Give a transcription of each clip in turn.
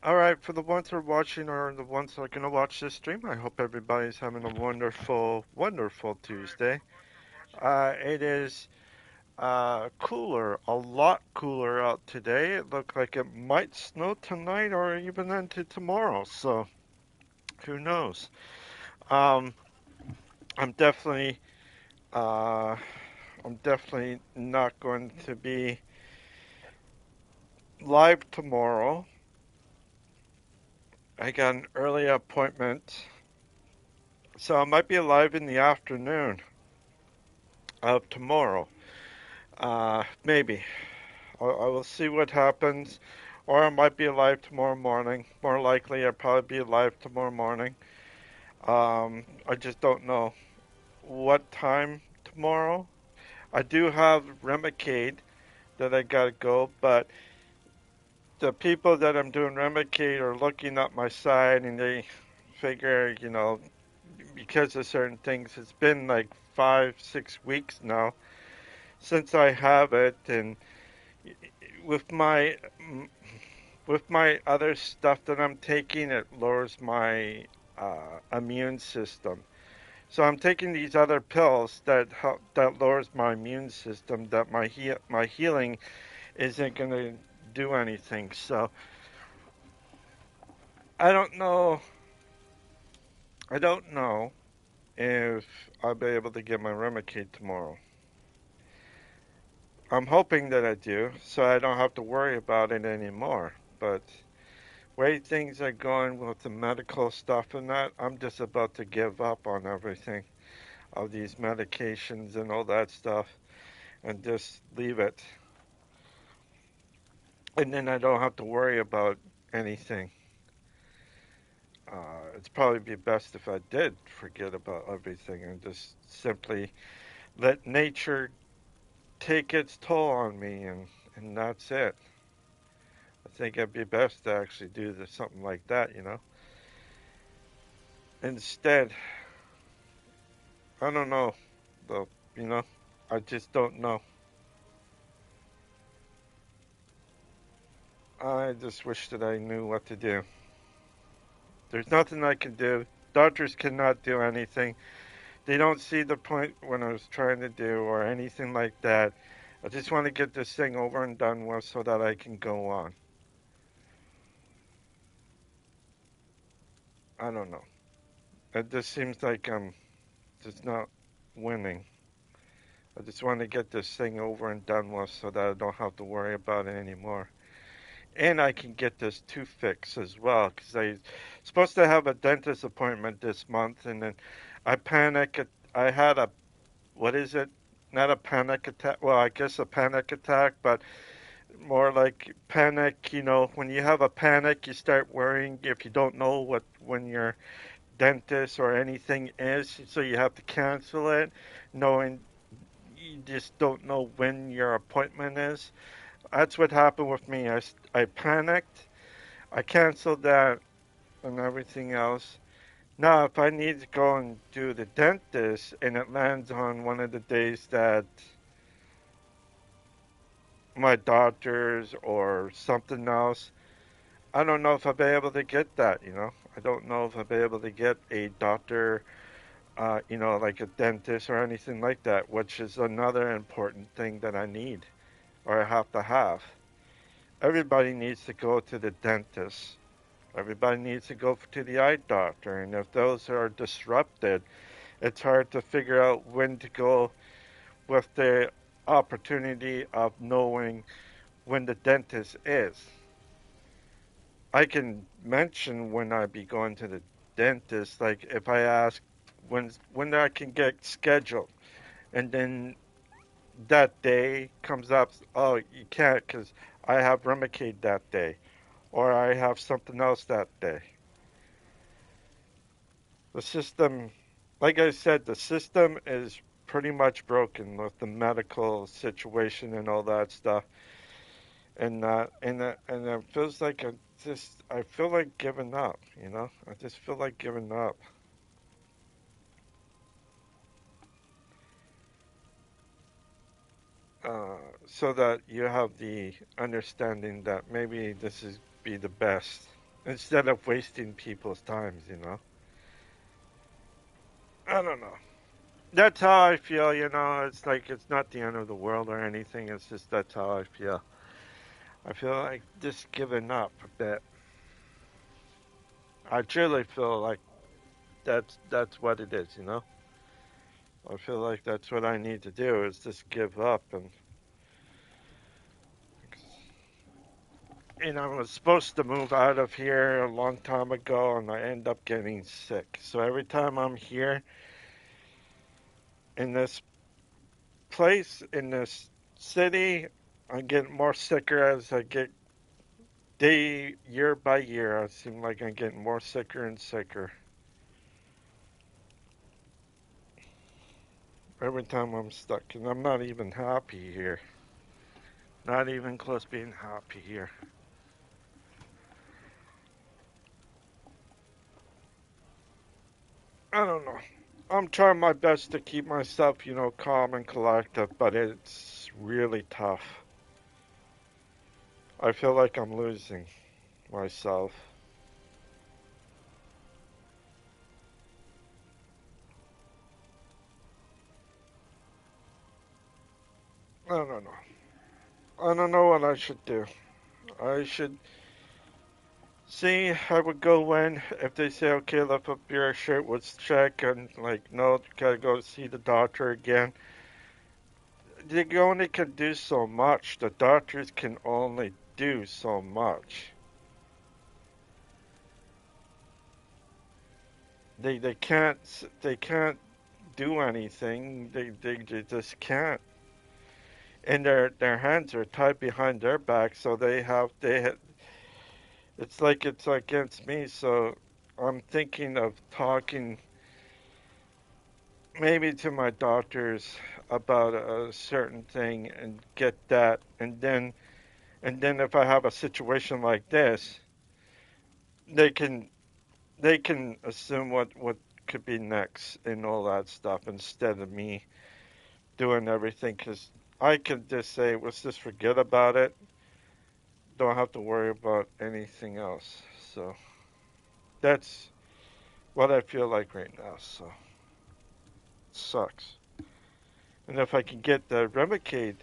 Alright, for the ones who are watching or the ones who are going to watch this stream, I hope everybody's having a wonderful, wonderful Tuesday. It is cooler, a lot cooler out today. It looked like it might snow tonight or even into tomorrow, so who knows? Um, I'm definitely, uh, I'm definitely not going to be live tomorrow. I got an early appointment, so I might be live in the afternoon of tomorrow. Maybe. I will see what happens. Or I might be alive tomorrow morning. More likely, I'll probably be alive tomorrow morning. I just don't know what time tomorrow. I do have Remicade that I gotta go, but the people that I'm doing Remicade are looking at my side and they figure, because of certain things, it's been like 5, 6 weeks now since I have it, and with my with my other stuff that I'm taking, it lowers my immune system. So I'm taking these other pills that help, that lowers my immune system. That my healing isn't going to do anything. So I don't know. I don't know if I'll be able to get my Remicade tomorrow. I'm hoping that I do, so I don't have to worry about it anymore. But way things are going with the medical stuff and that, I'm just about to give up on everything of these medications and all that stuff and just leave it. And then I don't have to worry about anything. It's probably be best if I did forget about everything and just simply let nature take its toll on me and that's it. I think it'd be best to actually do something like that. Instead, I don't know, though, you know, I just don't know. I just wish that I knew what to do. There's nothing I can do. Doctors cannot do anything. They don't see the point when I was trying to do or anything like that. I just want to get this thing over and done with so that I can go on. I don't know. It just seems like I'm just not winning. I just want to get this thing over and done with so that I don't have to worry about it anymore. And I can get this tooth fixed as well because I supposed to have a dentist appointment this month, and then I panic. I had a what is it? Not a panic attack. Well, I guess a panic attack, but more like panic. When you have a panic, you start worrying if you don't know what when your dentist or anything is, so you have to cancel it, knowing you just don't know when your appointment is. That's what happened with me. I panicked. I canceled that and everything else. Now, if I need to go and do the dentist and it lands on one of the days that my doctors or something else, I don't know if I'll be able to get that. I don't know if I'll be able to get a doctor, like a dentist or anything like that, which is another important thing that I need or I have to have. Everybody needs to go to the dentist. Everybody needs to go to the eye doctor, and if those are disrupted, it's hard to figure out when to go with the opportunity of knowing when the dentist is. I can mention when I be going to the dentist, like if I ask when I can get scheduled, and then that day comes up, oh, you can't because I have Remicade that day, or I have something else that day. The system, like I said, the system is pretty much broken with the medical situation and all that stuff, and it feels like I feel like giving up. I just feel like giving up. Uh, so that you have the understanding that maybe this is be the best. instead of wasting people's times, I don't know. That's how I feel, It's like it's not the end of the world or anything. It's just that's how I feel. I feel like just giving up a bit. I truly feel like that's what it is. I feel like that's what I need to do is just give up and I was supposed to move out of here a long time ago and I end up getting sick. So every time I'm here in this place, in this city, I get more sicker as I get year by year. I seem like I'm getting more sicker and sicker every time I'm stuck. And I'm not even happy here. Not even close being happy here. I don't know. I'm trying my best to keep myself, calm and collected, but it's really tough. I feel like I'm losing myself. I don't know. I don't know what I should do. I should see. I would go in if they say, okay, lift up your shirt, let's check, and like, no, gotta go see the doctor again. They only can do so much. The doctors can only do so much. They can't do anything. They just can't. And their hands are tied behind their back, so it's like it's against me. So I'm thinking of talking maybe to my doctors about a certain thing and get that, and then if I have a situation like this, they can they can assume what could be next and all that stuff instead of me doing everything because I can just say let's just forget about it. Don't have to worry about anything else. So that's what I feel like right now. So it sucks. And if I can get the Remicade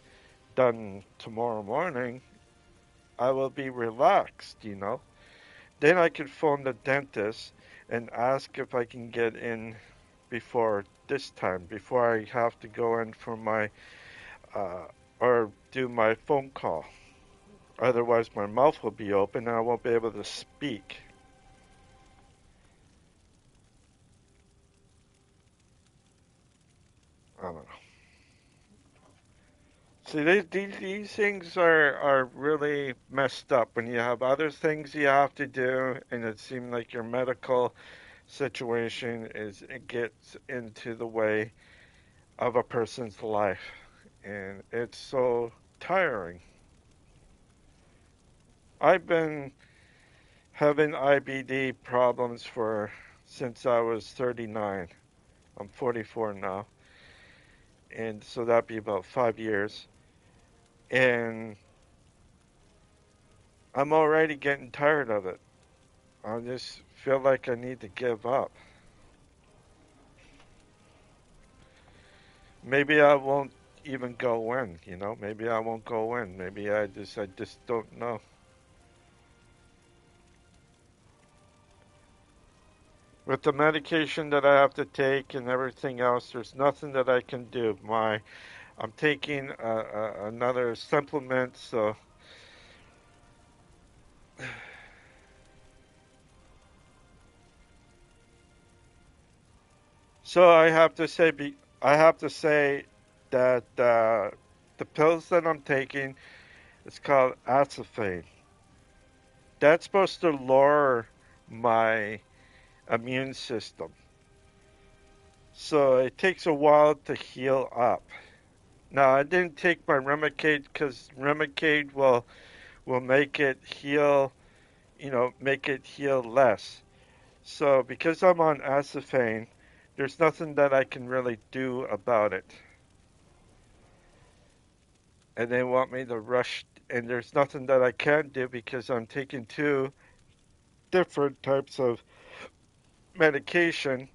done tomorrow morning, I will be relaxed. Then I can phone the dentist and ask if I can get in before this time, before I have to go in for my uh, or do my phone call. Otherwise, my mouth will be open and I won't be able to speak. I don't know. See, these things are really messed up when you have other things you have to do, and it seems like your medical situation it gets into the way of a person's life, and it's so tiring. I've been having IBD problems for since I was 39. I'm 44 now, and so that'd be about 5 years. And I'm already getting tired of it. I just feel like I need to give up. Maybe I won't even go in. Maybe I won't go in. Maybe I just don't know. With the medication that I have to take and everything else, there's nothing that I can do. I'm taking another supplement, so I have to say that the pills that I'm taking is called acetylene. That's supposed to lower my immune system. So it takes a while to heal up. Now I didn't take my Remicade because Remicade will make it heal, make it heal less. So because I'm on acetylene, there's nothing that I can really do about it. And they want me to rush, and there's nothing that I can do because I'm taking two. different types of medication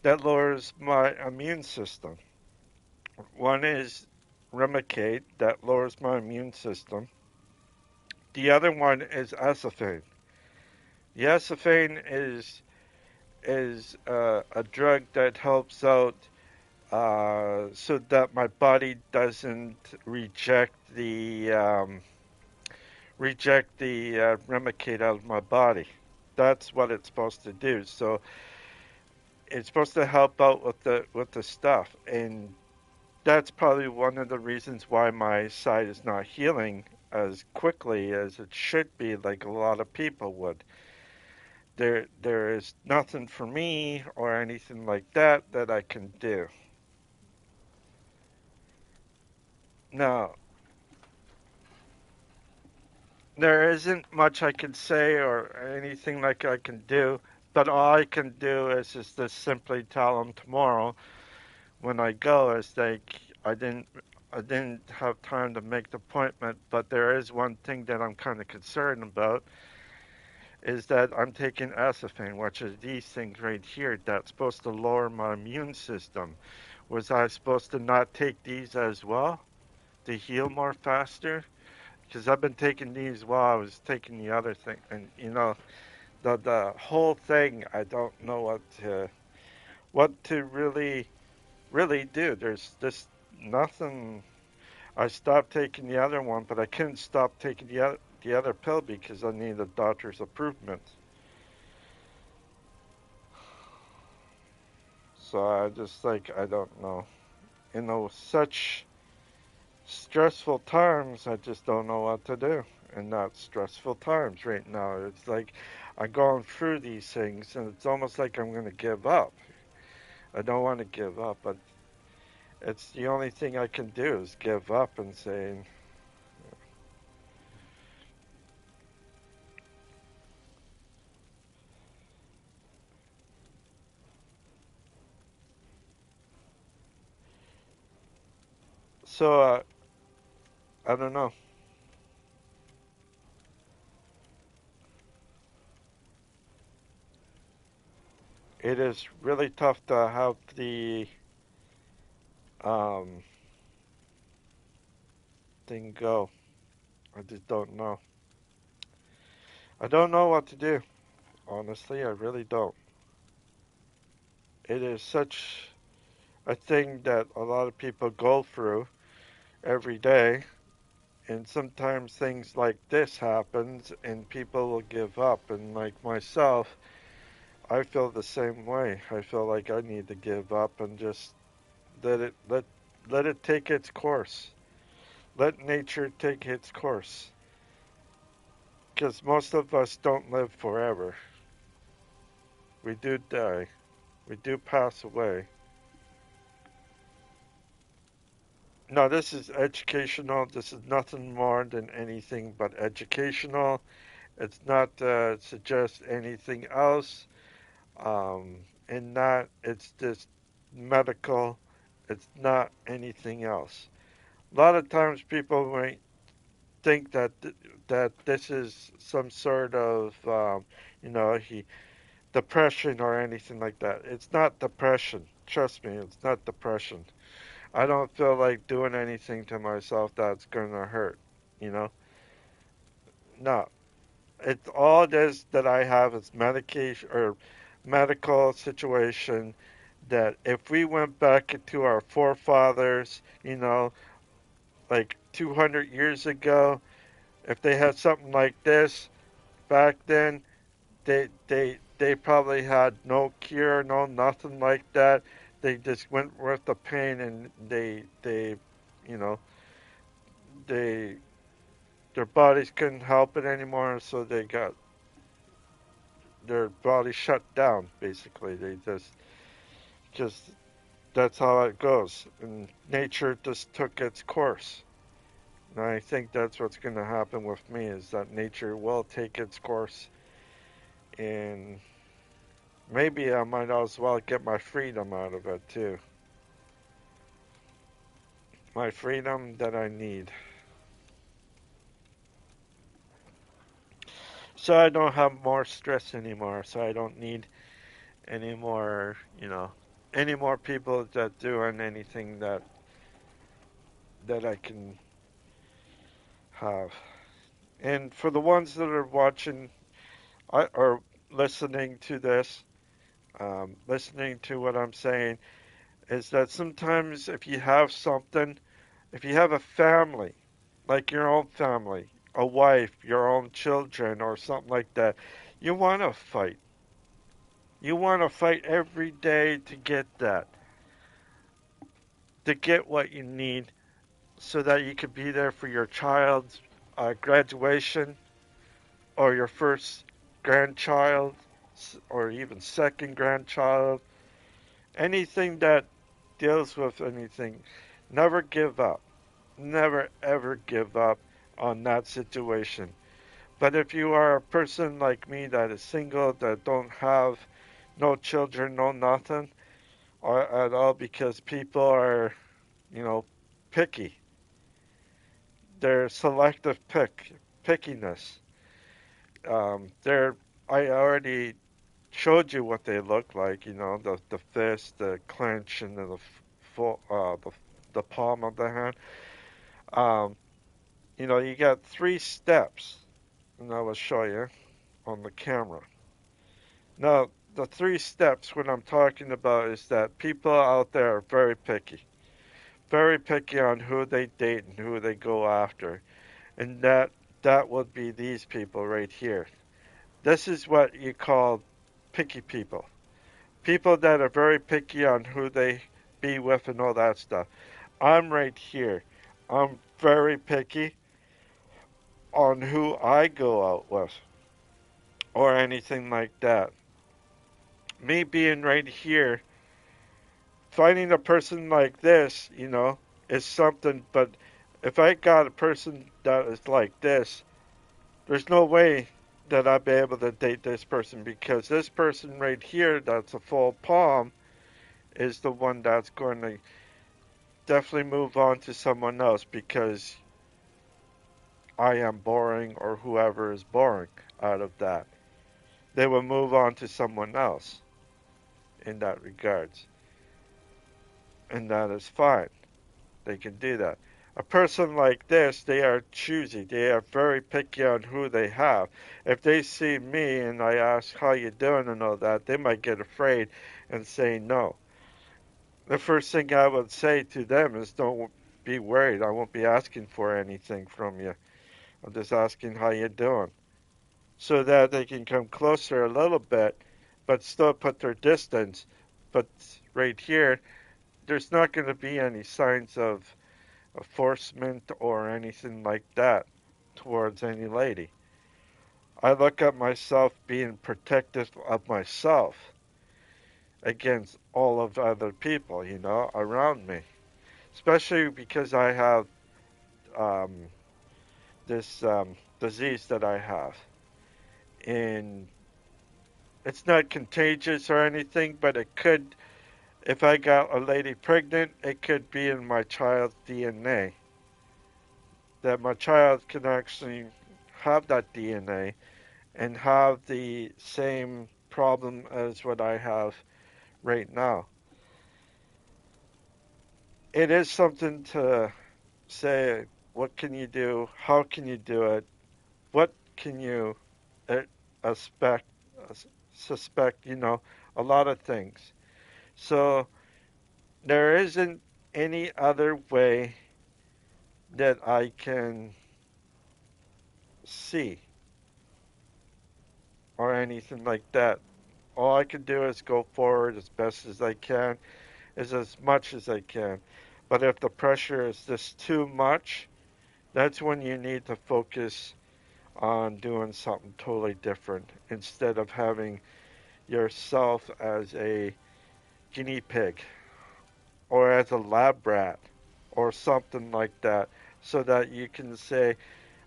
that lowers my immune system. One is Remicade that lowers my immune system. The other one is acetylene. The acetylene is a drug that helps out so that my body doesn't reject the Remicade out of my body. That's what it's supposed to do. So it's supposed to help out with the stuff, and that's probably one of the reasons why my side is not healing as quickly as it should be, like a lot of people would. There is nothing for me or anything like that that I can do. Now, there isn't much I can say or anything like I can do, but all I can do is just simply tell them tomorrow when I go is like I didn't have time to make the appointment, but there is one thing that I'm kind of concerned about is that I'm taking acetylene, which is these things right here that's supposed to lower my immune system. Was I supposed to not take these as well to heal more faster? Because I've been taking these while I was taking the other thing, and the whole thing I don't know what to really do. There's just nothing. I stopped taking the other one, but I couldn't stop taking the other pill because I need a doctor's approval. So I just like I don't know. Such stressful times, I just don't know what to do. And not stressful times right now. It's like I'm going through these things, and it's almost like I'm going to give up. I don't want to give up, but it's the only thing I can do is give up and say, so I don't know. It is really tough to have the um, thing go. I just don't know. I don't know what to do. Honestly, I really don't. It is such a thing that a lot of people go through every day, and sometimes things like this happens and people will give up, and like myself, I feel the same way. I feel like I need to give up and just let it let let it take its course. Let nature take its course. Because most of us don't live forever. We do die. We do pass away. No, this is educational. This is nothing more than anything but educational. It's not suggest anything else. And not, it's just medical. It's not anything else. A lot of times people might think that this is some sort of, depression or anything like that. It's not depression. Trust me, it's not depression. I don't feel like doing anything to myself that's gonna hurt. You know, no. It's all it is that I have is medication or medical situation that if we went back to our forefathers, like 200 years ago, if they had something like this back then, they probably had no cure, no nothing like that. They just went with the pain and you know, they their bodies couldn't help it anymore, so they got their body shut down. Basically, they just that's how it goes, and nature just took its course. And I think that's what's going to happen with me is that nature will take its course, and maybe I might as well get my freedom out of it too. My freedom that I need. so I don't have more stress anymore. So I don't need any more, any more people that doing anything that I can have. And for the ones that are watching or listening to this, listening to what I'm saying, is that sometimes if you have something, if you have a family, like your own family, a wife, your own children, or something like that, you want to fight. You want to fight every day to get that, to get what you need so that you could be there for your child's graduation or your first grandchild or even second grandchild. Anything that deals with anything, never give up. Never ever give up on that situation. But if you are a person like me that is single, that don't have no children, no nothing, or at all, because people are, you know, picky. They're selective pickiness. They're I already showed you what they look like. The fist, the clench, and the full, the palm of the hand. Um, you got three steps, and I will show you on the camera. Now, the three steps, what I'm talking about is that people out there are very picky on who they date and who they go after, and that would be these people right here. This is what you call picky people. People that are very picky on who they be with and all that stuff. I'm right here. I'm very picky on who I go out with or anything like that. Me being right here, finding a person like this, is something, but if I got a person that is like this, there's no way that I'd be able to date this person because this person right here that's a full palm is the one that's going to definitely move on to someone else because I am boring or whoever is boring out of that. They will move on to someone else in that regards. And that is fine. They can do that. A person like this, they are choosy. They are very picky on who they have. If they see me and I ask how you doing and all that, they might get afraid and say no. The first thing I would say to them is don't be worried. I won't be asking for anything from you. I'm just asking how you doing. So that they can come closer a little bit, but still put their distance. But right here, there's not going to be any signs of enforcement or anything like that towards any lady. I look at myself being protective of myself against all of the other people, around me. Especially because I have um, this disease that I have. And it's not contagious or anything, but it could, if I got a lady pregnant, it could be in my child's DNA. That my child can actually have that DNA and have the same problem as what I have right now. It is something to say, what can you do? How can you do it? What can you uh, expect, suspect, a lot of things. So there isn't any other way that I can see or anything like that. All I can do is go forward as best as I can, is as much as I can. But if the pressure is just too much, that's when you need to focus on doing something totally different instead of having yourself as a guinea pig or as a lab rat or something like that so that you can say,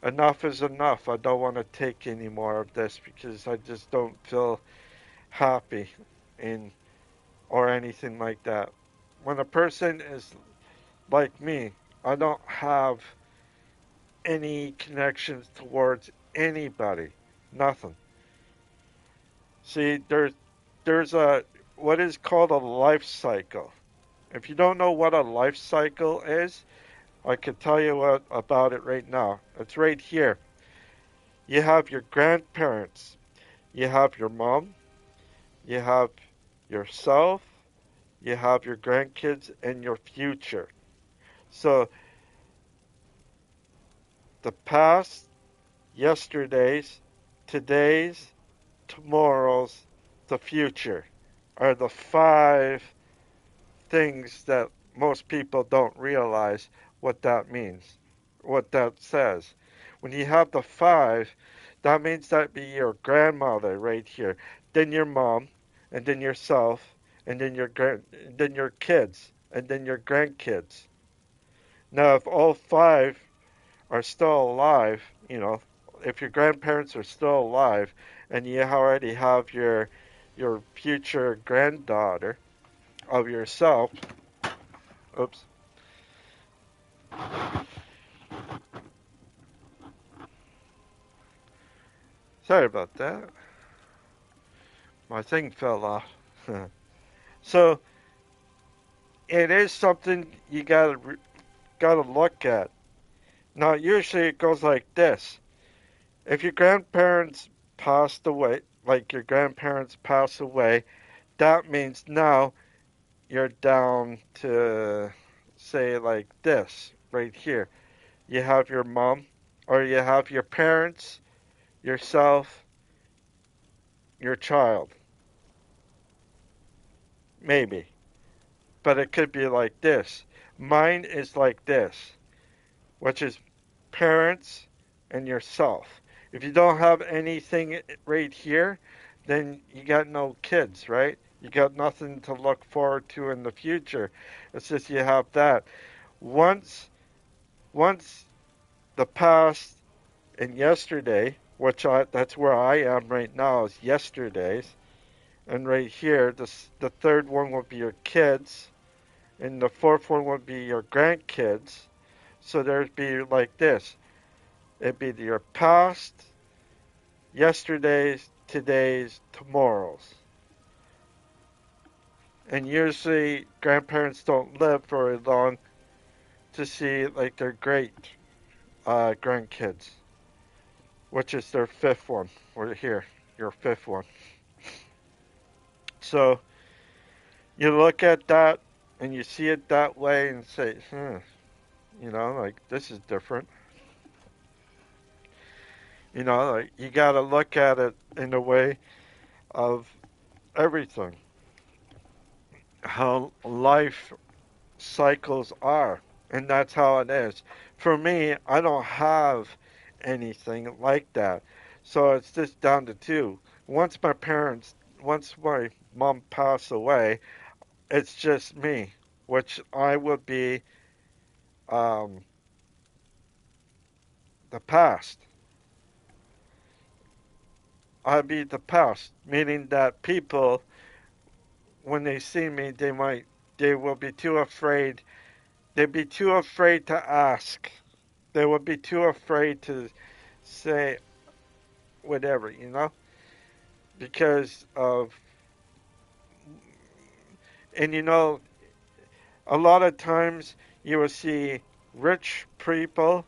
enough is enough. I don't want to take any more of this because I just don't feel happy in or anything like that. When a person is like me, I don't have any connections towards anybody. Nothing. See, there's a what is called a life cycle. If you don't know what a life cycle is, I could tell you about it right now. It's right here. You have your grandparents, you have your mom, you have yourself, you have your grandkids, and your future. So the past, yesterday's, today's, tomorrow's, the future are the five things that most people don't realize what that means, what that says. When you have the five, that means that be your grandmother right here, then your mom, and then yourself, and then then your kids, and then your grandkids. Now, if all five are still alive, if your grandparents are still alive, and you already have your future granddaughter of yourself, oops, sorry about that. My thing fell off. So it is something you gotta look at. Now, usually it goes like this: if your grandparents passed away, like your grandparents pass away, that means now you're down to say like this right here. You have your mom, or you have your parents, yourself, your child, maybe. But it could be like this. Mine is like this, which is parents and yourself. If you don't have anything right here, then you got no kids, right? You got nothing to look forward to in the future. It's just you have that. Once once the past and yesterday, that's where I am right now is yesterday's, and right here the third one would be your kids, and the fourth one would be your grandkids. So there'd be like this. It'd be your past, yesterday's, today's, tomorrow's. And usually grandparents don't live very long to see like their great grandkids, which is their fifth one. Or here, your fifth one. So you look at that and you see it that way and say, like this is different. Like you got to look at it in a way of everything, how life cycles are, and that's how it is. For me, I don't have anything like that, so it's just down to two. Once my mom passed away, it's just me, which I would be um, the past. I'd be the past, meaning that people, when they see me, they will be too afraid. They'd be too afraid to ask. They would be too afraid to say whatever, because of, and a lot of times you will see rich people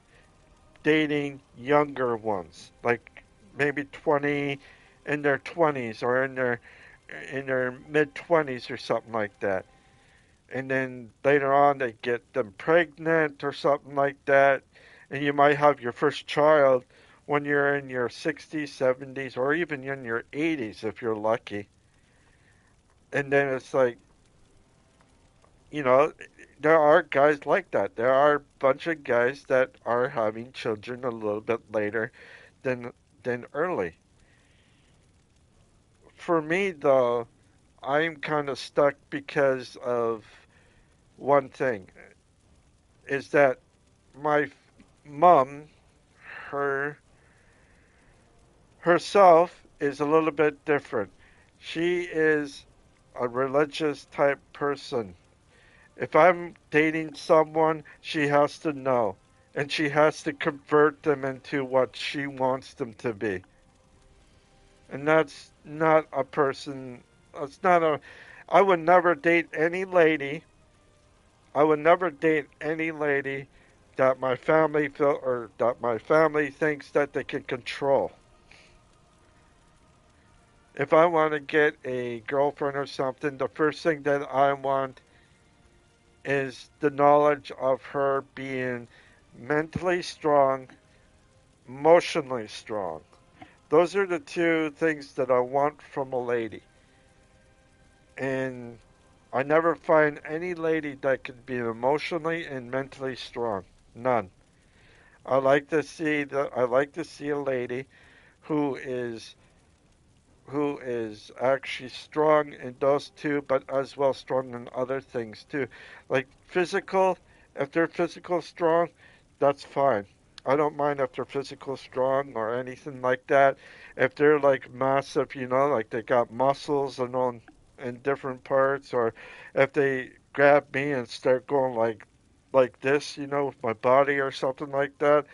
dating younger ones, like maybe 20 in their 20s or in their mid 20s or something like that. And then later on they get them pregnant or something like that, and you might have your first child when you're in your 60s, 70s, or even in your 80s if you're lucky. And then it's like, you know, there are guys like that. There are a bunch of guys that are having children a little bit later than early. For me, though, I'm kind of stuck because of one thing is that my mom, her herself is a little bit different. She is a religious type person. If I'm dating someone, she has to know. And she has to convert them into what she wants them to be. And that's not a person, that's not a, I would never date any lady, I would never date any lady that my family feel, or that my family thinks that they can control. If I want to get a girlfriend or something, the first thing that I want is the knowledge of her being mentally strong, emotionally strong. Those are the two things that I want from a lady. And I never find any lady that can be emotionally and mentally strong. None. I like to see a lady who is actually strong in those two, but as well strong in other things too. Like physical, if they're physical strong, that's fine. I don't mind if they're physical strong or anything like that. If they're like massive, like they got muscles and on in different parts, or if they grab me and start going like this, with my body or something like that.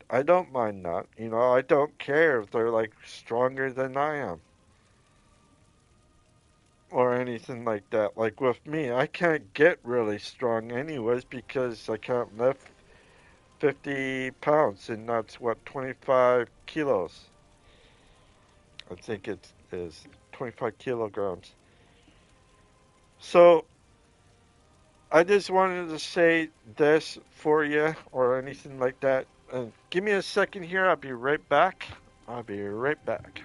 I don't mind that. I don't care if they're like stronger than I am or anything like that. Like with me, I can't get really strong anyways because I can't lift 50 pounds, and that's what, 25 kilos. I think it is 25 kilograms. So I just wanted to say this for you or anything like that. And give me a second here. I'll be right back. I'll be right back.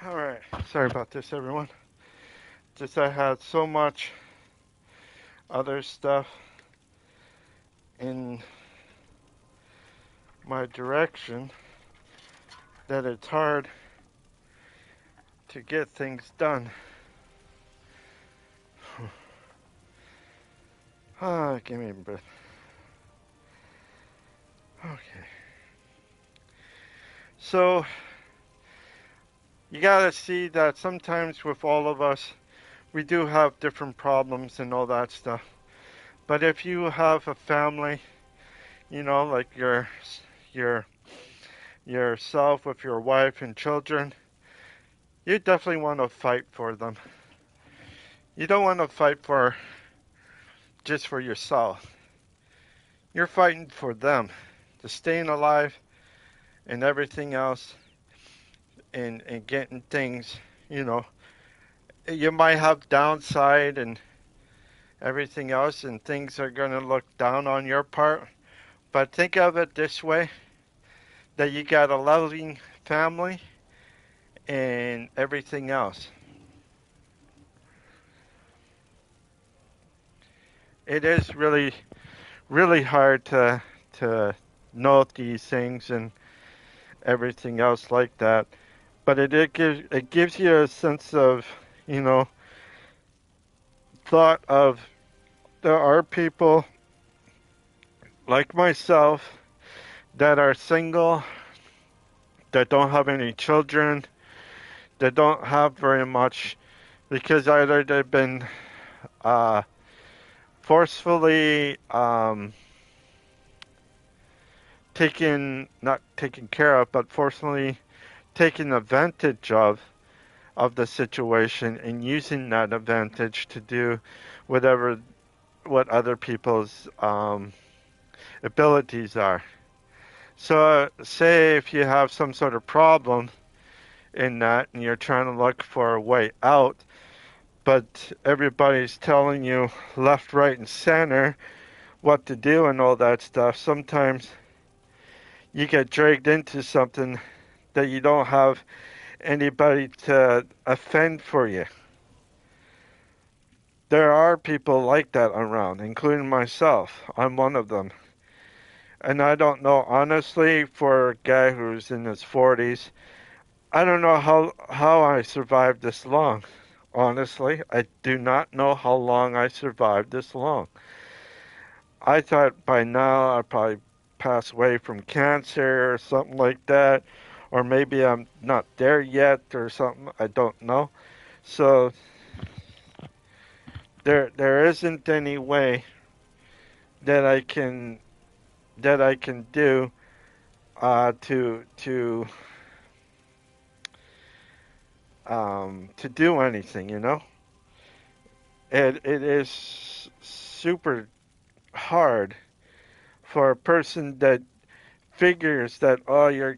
All right. Sorry about this, everyone. Just I had so much other stuff in my direction that it's hard to get things done. Give me a breath. Okay. So, you gotta see that sometimes with all of us, we do have different problems and all that stuff. But if you have a family, like your yourself with your wife and children, you definitely want to fight for them. You don't want to fight for just for yourself. You're fighting for them, to staying alive and everything else, and getting things, you know. You might have downside and everything else, and things are going to look down on your part. But think of it this way, that you got a loving family, and everything else. It is really, really hard to know these things and everything else like that. But it gives you a sense of, you know, thought of there are people like myself that are single, that don't have any children, that don't have very much because either they've been uh, forcefully not taken care of, but forcefully taken advantage of the situation and using that advantage to do whatever what other people's abilities are. So, say if you have some sort of problem in that and you're trying to look for a way out, but everybody's telling you left, right, and center what to do and all that stuff, sometimes you get dragged into something that you don't have anybody to offend for you. There are people like that around, including myself. I'm one of them. And I don't know, honestly, for a guy who's in his 40s, I don't know how I survived this long. Honestly, I do not know how long I survived this long. I thought by now I'd probably pass away from cancer or something like that, or maybe I'm not there yet or something. I don't know. So there isn't any way that I can do to do anything. It is super hard for a person that figures that, oh, you're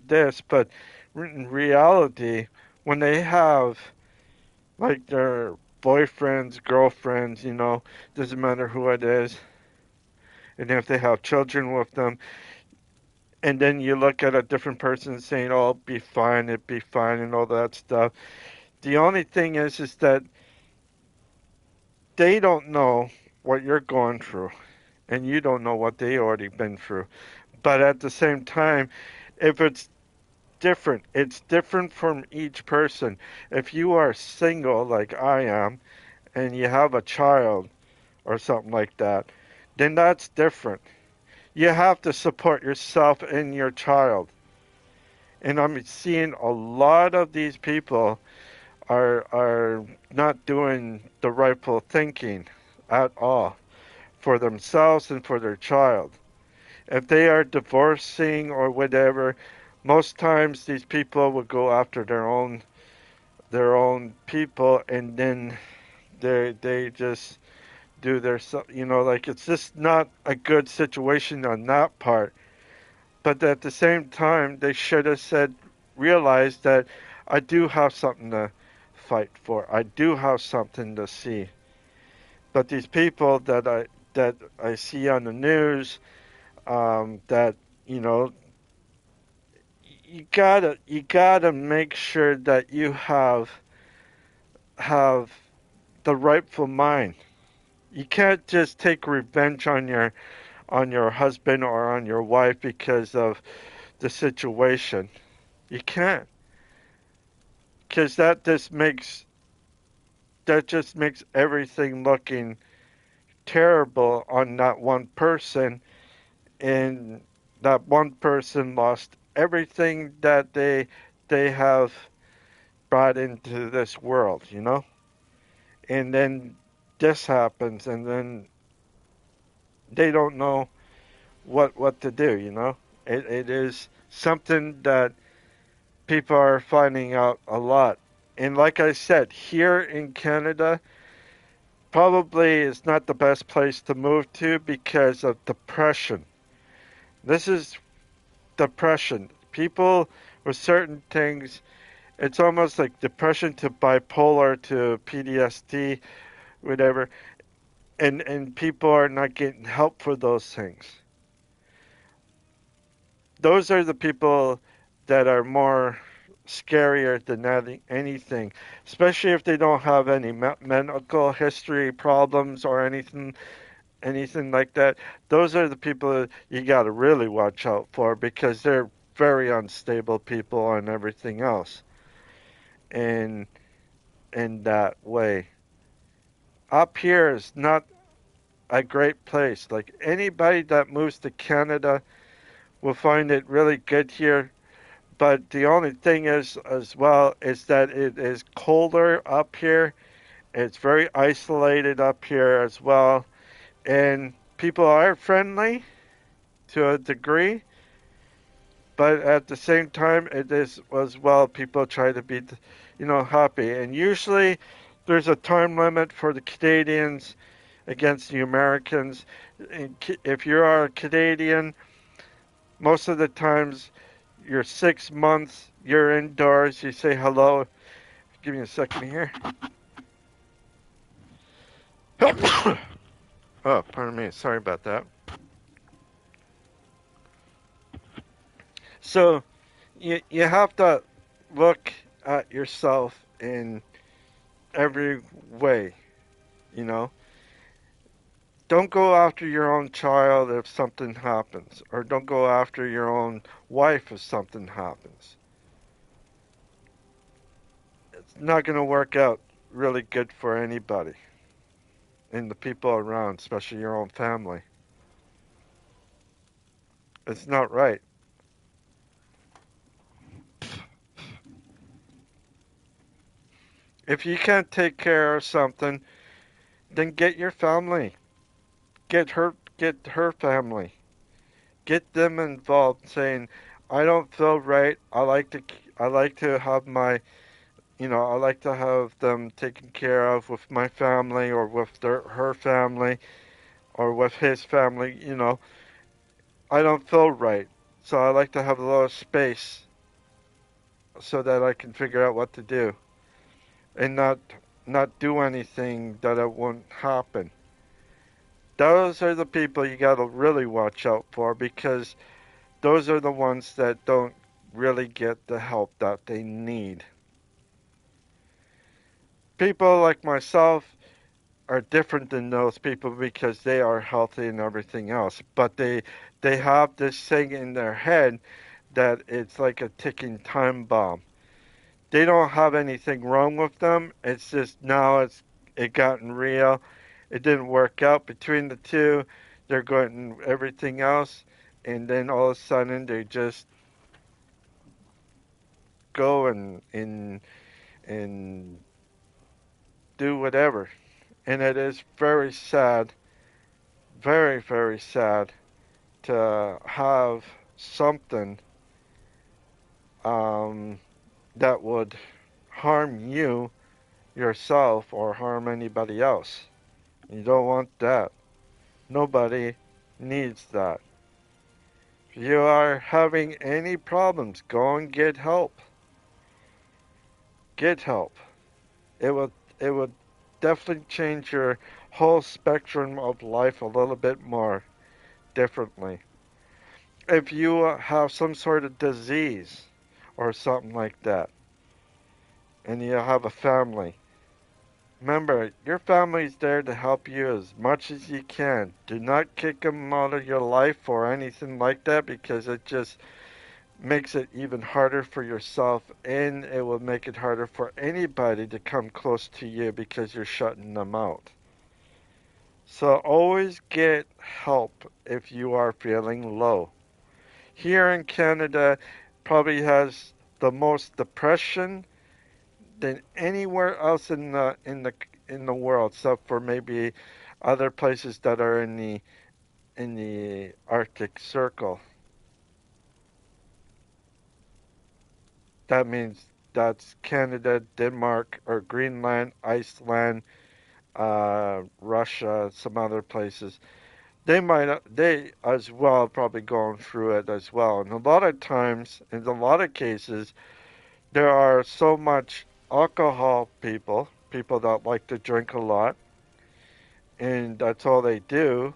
this, but in reality, when they have like their boyfriends, girlfriends, doesn't matter who it is, and if they have children with them, and then you look at a different person saying, oh, it'd be fine, and all that stuff. The only thing is that they don't know what you're going through, and you don't know what they already been through. But at the same time, if it's different from each person. If you are single like I am, and you have a child or something like that, then that's different. You have to support yourself and your child. And I'm seeing a lot of these people are not doing the rightful thinking at all for themselves and for their child. If they are divorcing or whatever, most times these people will go after their own people, and then they just do like it's just not a good situation on that part. But at the same time, they should have realized that I do have something to fight for. I do have something to see. But these people that I see on the news, that you know, you gotta make sure that you have the rightful mind. You can't just take revenge on your husband or on your wife because of the situation. You can't, because that just makes everything looking terrible on that one person, and that one person lost everything that they have brought into this world. And then this happens, and then they don't know what to do. It is something that people are finding out a lot. And like I said, here in Canada, probably is not the best place to move to because of depression. This is depression. People with certain things, it's almost like depression to bipolar to PTSD, whatever. And people are not getting help for those things. Those are the people that are more scarier than anything, especially if they don't have any medical history problems or anything like that. Those are the people you got to really watch out for because they're very unstable people and everything else. And in that way, up here is not a great place. Like anybody that moves to Canada will find it really good here. But the only thing is, as well, is that it is colder up here. It's very isolated up here as well. And people are friendly to a degree, but at the same time, it is as well, people try to be, happy. And usually there's a time limit for the Canadians against the Americans. If you are a Canadian, most of the times you're 6 months, you're indoors, you say hello. Give me a second here. Oh, pardon me. Sorry about that. So you have to look at yourself in every way, you know. Don't go after your own child if something happens, or don't go after your own wife if something happens. It's not going to work out really good for anybody and the people around, especially your own family. It's not right. If you can't take care of something, then get your family. Get her family. Get them involved saying, I don't feel right. I like to have I like to have them taken care of with my family or with her family or with his family. I don't feel right. So I like to have a little space so that I can figure out what to do and not do anything that it won't happen. Those are the people you got to really watch out for because those are the ones that don't really get the help that they need. People like myself are different than those people because they are healthy and everything else, but they have this thing in their head that it's like a ticking time bomb. They don't have anything wrong with them. It's just now it gotten real. It didn't work out between the two. They're going everything else, and then all of a sudden they just go and do whatever. And it is very sad, very very sad to have something um, that would harm you yourself or harm anybody else. You don't want that. Nobody needs that. If you are having any problems, go and get help. Get help. It will definitely change your whole spectrum of life a little bit more differently. If you have some sort of disease or something like that, and you have a family, remember, your family's there to help you as much as you can. Do not kick them out of your life or anything like that because it just makes it even harder for yourself and it will make it harder for anybody to come close to you because you're shutting them out. So always get help if you are feeling low. Here in Canada probably has the most depression than anywhere else in the world, except for maybe other places that are in the Arctic Circle. That means that's Canada, Denmark, or Greenland, Iceland, Russia, some other places. They as well probably going through it as well. And a lot of times, in a lot of cases, there are so much alcohol people that like to drink a lot, and that's all they do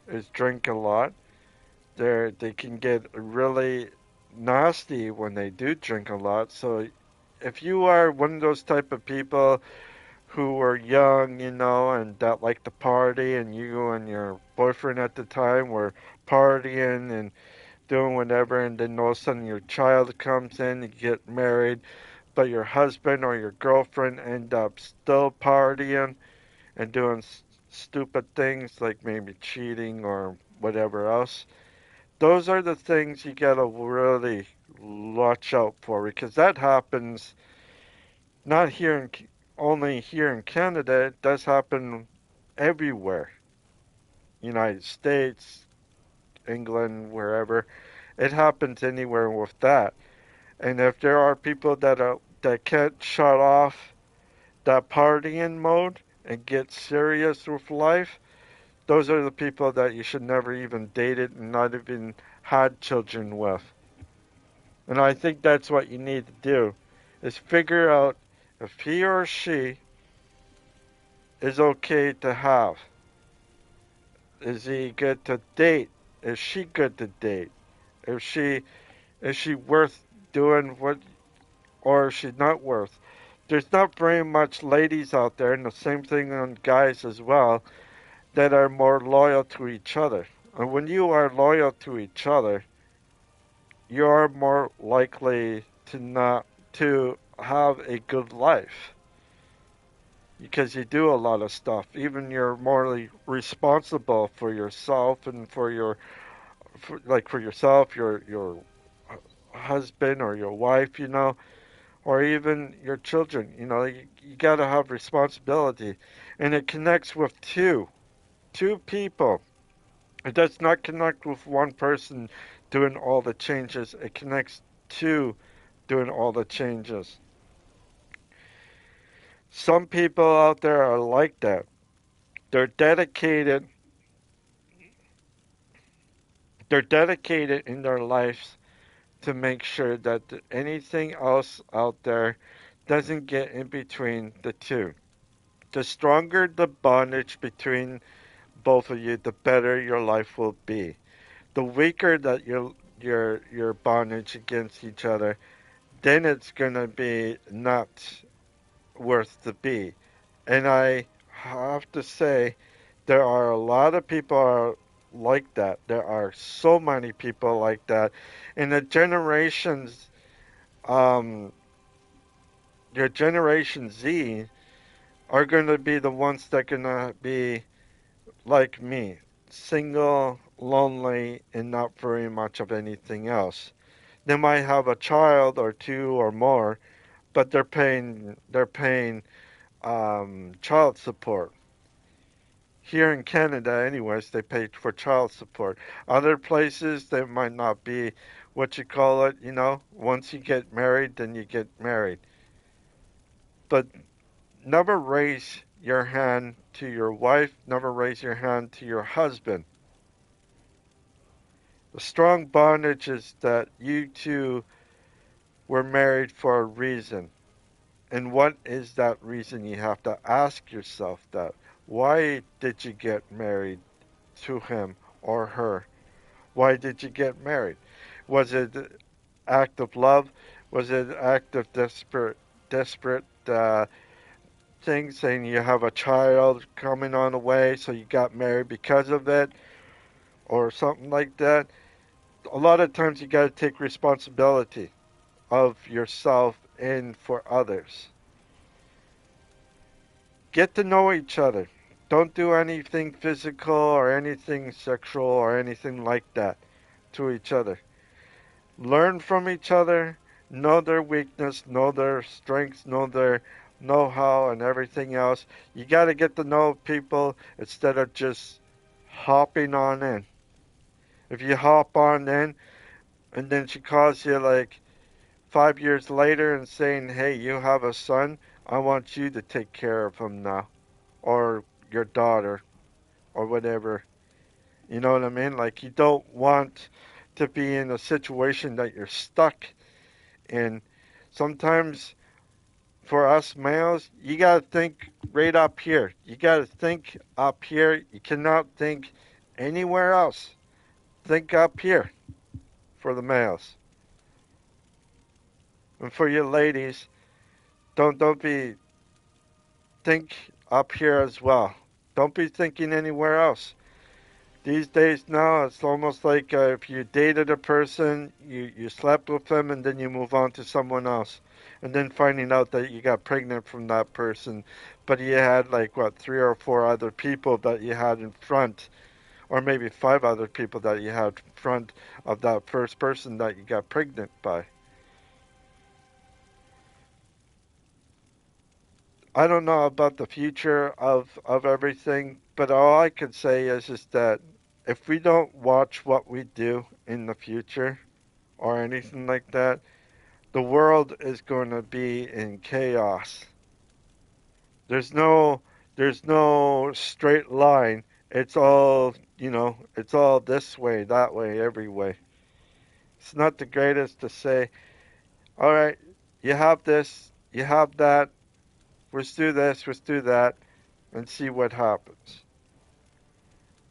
is drink a lot. They can get really nasty when they do drink a lot. So if you are one of those type of people who were young, and that like to party, and you and your boyfriend at the time were partying and doing whatever, and then all of a sudden your child comes in, you get married, but your husband or your girlfriend end up still partying and doing stupid things like maybe cheating or whatever else. Those are the things you gotta really watch out for because that happens not here only here in Canada. It does happen everywhere. United States, England, wherever. It happens anywhere with that. And if there are people that can't shut off that partying mode and get serious with life, those are the people that you should never even dated and not even had children with. And I think that's what you need to do is figure out if he or she is okay to have. Is he good to date? Is she good to date? Is she worth doing what or is she not worth? There's not very much ladies out there, and the same thing on guys as well, that are more loyal to each other. And when you are loyal to each other, you are more likely to not to have a good life because you do a lot of stuff. Even you're morally responsible for yourself and for yourself, your husband or your wife, or even your children. You got to have responsibility, and it connects with two people. It does not connect with one person doing all the changes. It connects two doing all the changes. Some people out there are like that. They're dedicated. They're dedicated in their lives to make sure that anything else out there doesn't get in between the two. The stronger the bondage between both of you, the better your life will be. The weaker that your bondage against each other, then it's gonna be not worth to be. And I have to say, there are a lot of people are like that. There are so many people like that, and the generations, um, your Generation Z, are going to be the ones that are going to be like me, single, lonely, and not very much of anything else. They might have a child or two or more, but they're paying child support. Here in Canada, anyways, they pay for child support. Other places, they might not be what you call it. Once you get married, then you get married. But never raise your hand to your wife. Never raise your hand to your husband. The strong bondage is that you two were married for a reason. And what is that reason? You have to ask yourself that. Why did you get married to him or her? Why did you get married? Was it an act of love? Was it an act of desperate thing, saying you have a child coming on the way, so you got married because of it, or something like that? A lot of times you got to take responsibility of yourself and for others. Get to know each other. Don't do anything physical or anything sexual or anything like that to each other. Learn from each other, know their weakness, know their strengths, know their know how and everything else. You got to get to know people instead of just hopping on in. If you hop on in and then she calls you like 5 years later and saying, hey, you have a son, I want you to take care of him now, or your daughter, or whatever. You know what I mean? Like, you don't want to be in a situation that you're stuck in. Sometimes for us males, you gotta think right up here. You gotta think up here. You cannot think anywhere else. Think up here for the males. And for you ladies, Don't be think up here as well. Don't be thinking anywhere else. These days now, it's almost like if you dated a person, you slept with them, and then you move on to someone else. And then finding out that you got pregnant from that person, but you had like, what, three or four other people that you had in front, or maybe five other people that you had in front of that first person that you got pregnant by. I don't know about the future of everything, but all I can say is that if we don't watch what we do in the future or anything like that, the world is going to be in chaos. There's no there's no straight line. It's all, it's all this way, that way, every way. It's not the greatest to say, all right, you have this, you have that, let's do this, let's do that, and see what happens.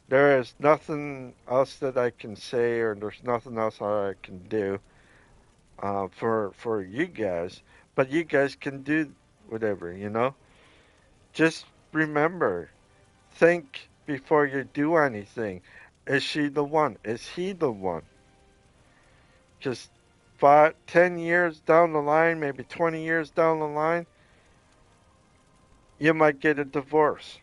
There is nothing else that I can say, or there's nothing else I can do for you guys. But you guys can do whatever. Just remember, think before you do anything. Is she the one? Is he the one? Just 10 years down the line, maybe 20 years down the line, you might get a divorce.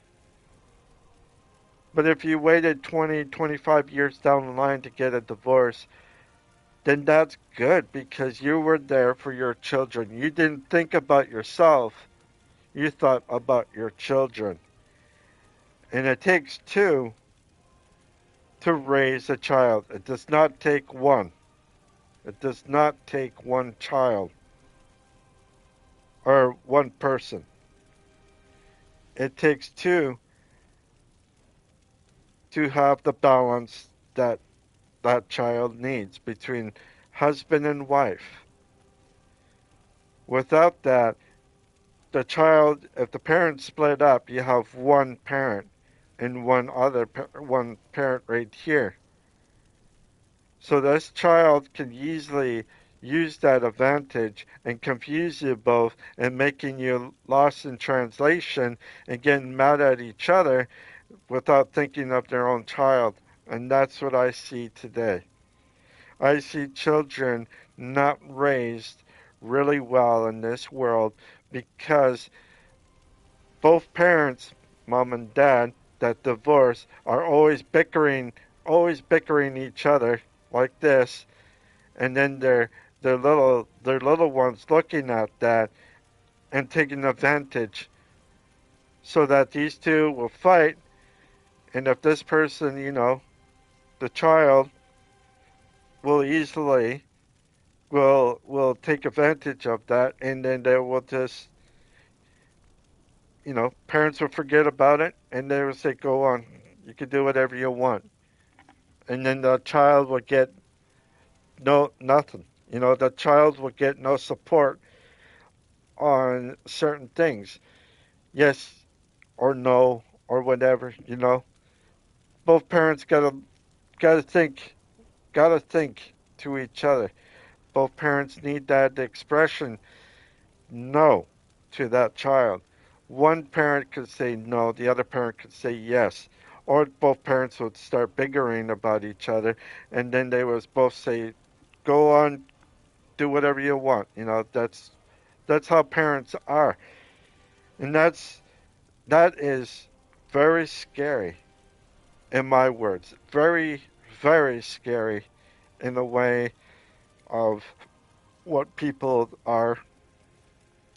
But if you waited 20, 25 years down the line to get a divorce, then that's good because you were there for your children. You didn't think about yourself, you thought about your children. And it takes two to raise a child. It does not take one. It does not take one child or one person. It takes two to have the balance that that child needs between husband and wife. Without that, the child, if the parents split up, you have one parent and one parent right here. So this child can easily use that advantage and confuse you both and making you lost in translation and getting mad at each other without thinking of their own child. And that's what I see today. I see children not raised really well in this world because both parents, mom and dad, that divorce are always bickering each other like this, and then their little ones looking at that and taking advantage so that these two will fight, and if this person, the child will easily will take advantage of that, and then they will just, parents will forget about it, and they will say, "Go on, you can do whatever you want," and then the child will get no nothing. The child will get no support on certain things, yes or no or whatever. Both parents gotta think, to each other. Both parents need that expression no to that child. One parent could say no, the other parent could say yes. Or both parents would start bickering about each other, and then they would both say, "Go on, do whatever you want." That's how parents are, and that is very scary, in my words. Very, very scary in the way of what people are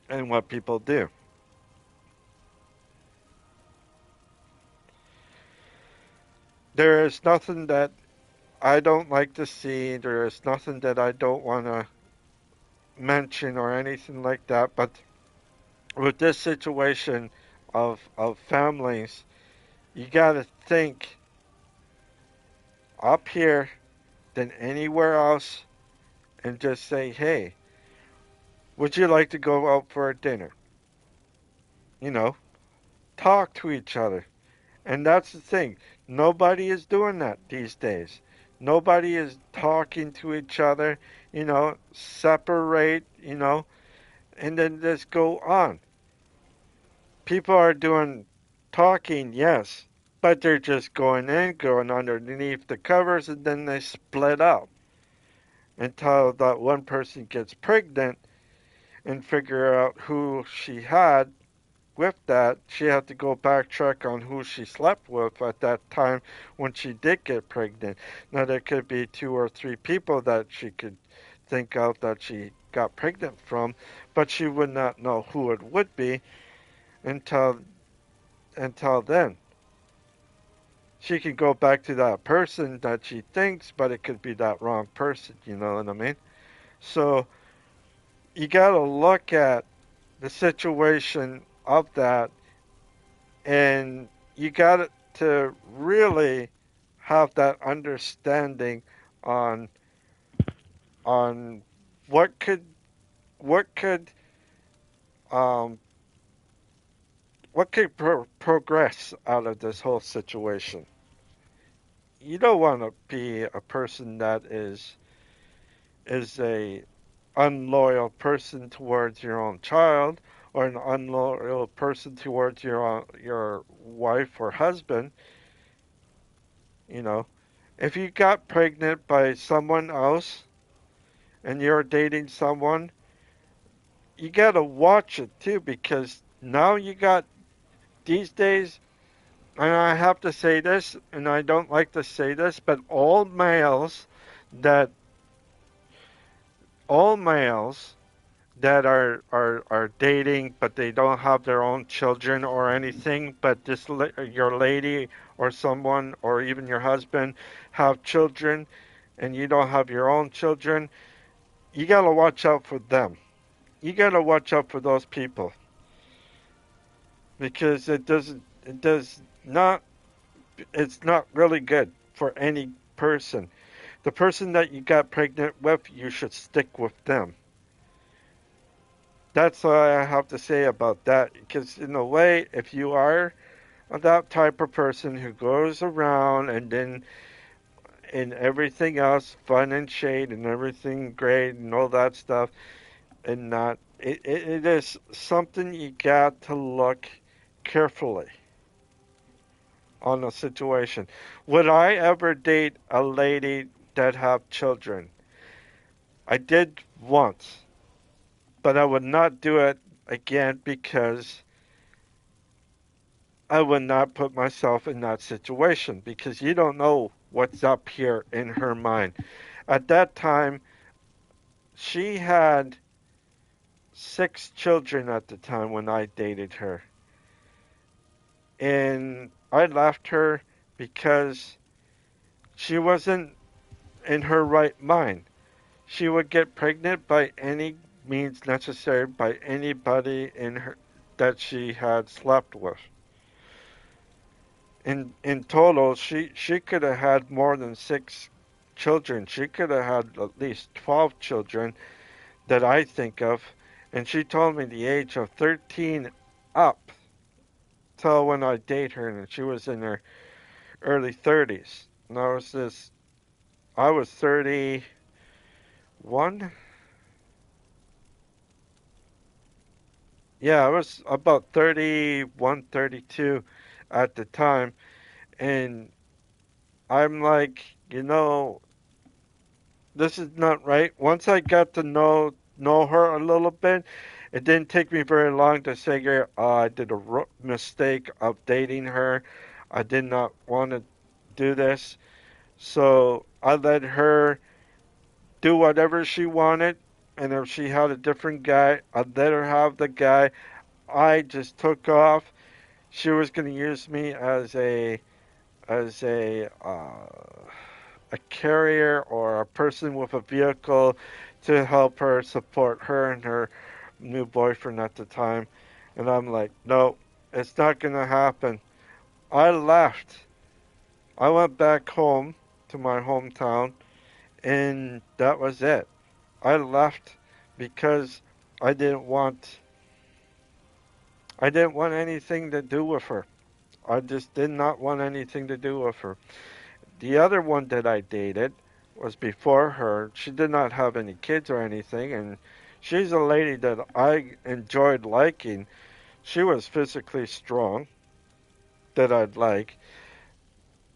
and what people do. There is nothing that I don't like to see. There is nothing that I don't want to mention or anything like that. But with this situation of families, you got to think up here than anywhere else and just say, "Hey, would you like to go out for a dinner?" You know, talk to each other. And that's the thing. Nobody is doing that these days. Nobody is talking to each other, separate, and then just go on. People are doing talking, yes, but they're just going in, going underneath the covers, and then they split up until that one person gets pregnant and figure out who she had with that. She had to go backtrack on who she slept with at that time when she did get pregnant. Now, there could be two or three people that she could think of that she got pregnant from, but she would not know who it would be until then. She can go back to that person that she thinks, but it could be that wrong person, you know what I mean? So you got to look at the situation of that, and you got to really have that understanding on on what could what could um progress out of this whole situation. You don't want to be a person that is a unloyal person towards your own child, or an unloyal person towards your wife or husband. You know, if you got pregnant by someone else and you're dating someone, you gotta watch it too, because now you got these days, and I have to say this, and I don't like to say this, but that all males that are dating, but they don't have their own children or anything, but your lady or someone or even your husband have children, and you don't have your own children, you gotta watch out for them. You gotta watch out for those people, because it does not, it's not really good for any person. The person that you got pregnant with, you should stick with them. That's all I have to say about that. Because in a way, if you are that type of person who goes around and then in everything else, fun and shade and everything great and all that stuff, and not, it is something you got to look carefully on the situation. Would I ever date a lady that have children? I did once, but I would not do it again, because I would not put myself in that situation, because you don't know what's up here in her mind. At that time, she had 6 children at the time when I dated her. And I left her because she wasn't in her right mind. She would get pregnant by any means necessary by anybody in her that she had slept with. In total, she could have had more than 6 children. She could have had at least 12 children that I think of, and she told me the age of 13 up till when I date her, and she was in her early 30s. And I was 31. Yeah, I was about 31, 32 at the time, and I'm like, this is not right. Once I got to know her a little bit, it didn't take me very long to figure I did a mistake of dating her. I did not want to do this, so I let her do whatever she wanted. And if she had a different guy, I let her have the guy. I just took off. She was going to use me as a carrier or a person with a vehicle to help her support her and her new boyfriend at the time. And I'm like, no, it's not going to happen. I left. I went back home to my hometown, and that was it. I left because I didn't want I didn't want anything to do with her. I just did not want anything to do with her. The other one that I dated was before her. She did not have any kids or anything, and She's a lady that I enjoyed liking. She was physically strong, that I'd like.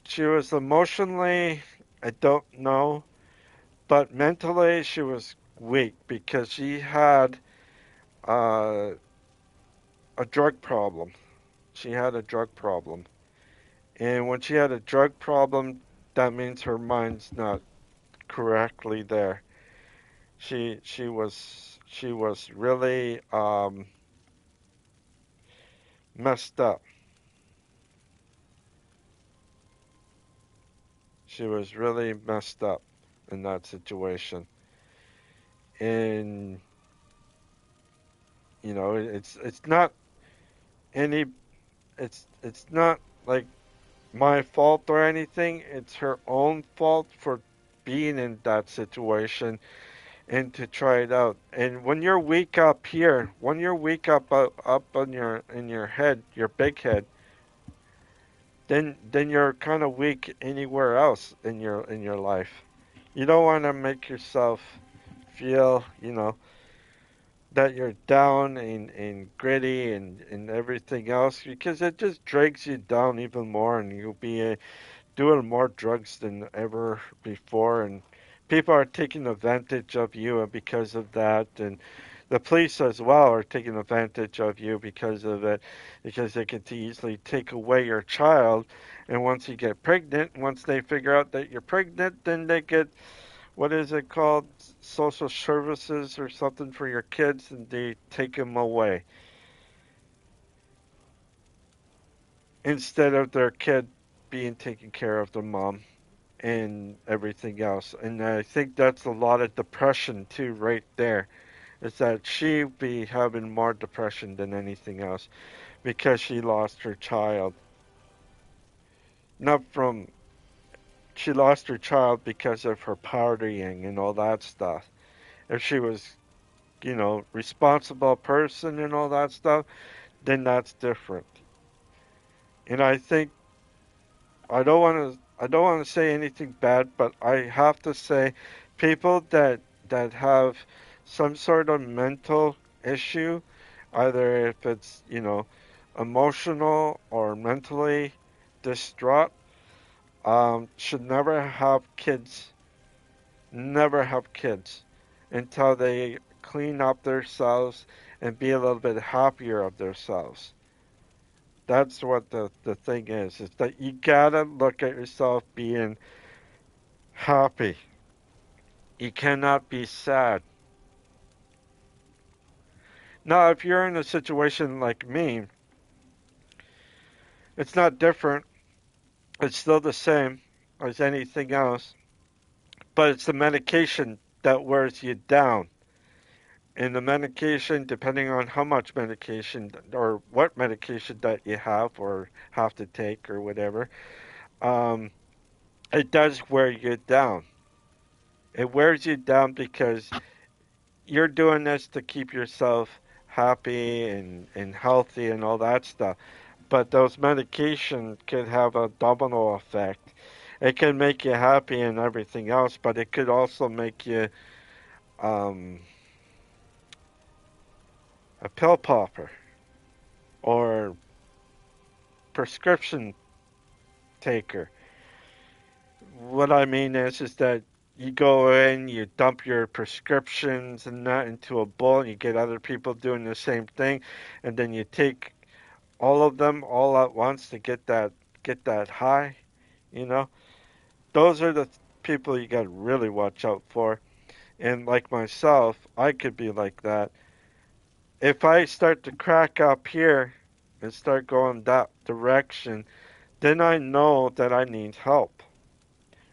She was emotionally, I don't know, but mentally she was weak because she had uh, a drug problem. She had a drug problem. And when she had a drug problem, that means her mind's not correctly there. She was really messed up. She was really messed up in that situation. And it's not any it's not like my fault or anything. It's her own fault for being in that situation and to try it out. And when you're weak up here, when you're weak up on your in your head, your big head, then you're kind of weak anywhere else in your life. You don't want to make yourself feel, that you're down and gritty and everything else because it just drags you down even more and you'll be doing more drugs than ever before, and people are taking advantage of you because of that, and the police as well are taking advantage of you because of it, because they can easily take away your child, and once you get pregnant, once they figure out that you're pregnant, then they get, what is it called, social services or something for your kids, and they take them away instead of their kid being taken care of the mom and everything else. And I think that's a lot of depression too, right there. Is that she be having more depression than anything else because she lost her child. Not from She lost her child because of her partying and all that stuff. If she was, responsible person and all that stuff, then that's different. And I think I don't want to say anything bad, but I have to say people that have some sort of mental issue, either if it's, emotional or mentally distraught, should never have kids. Never have kids until they clean up themselves and be a little bit happier of themselves. That's what the thing is that you gotta look at yourself being happy. You cannot be sad. Now, if you're in a situation like me, it's not different. It's still the same as anything else, but it's the medication that wears you down. And the medication, depending on how much medication or what medication that you have or have to take or whatever, um, it does wear you down. It wears you down because you're doing this to keep yourself happy and healthy and all that stuff. But those medications can have a domino effect. It can make you happy and everything else, but it could also make you um, a pill popper or prescription taker. What I mean is that you go in, you dump your prescriptions and that into a bowl, and you get other people doing the same thing, and then you take all of them all at once to get that high, you know? Those are the people you got to really watch out for. And like myself, I could be like that. If I start to crack up here and start going that direction, then I know that I need help.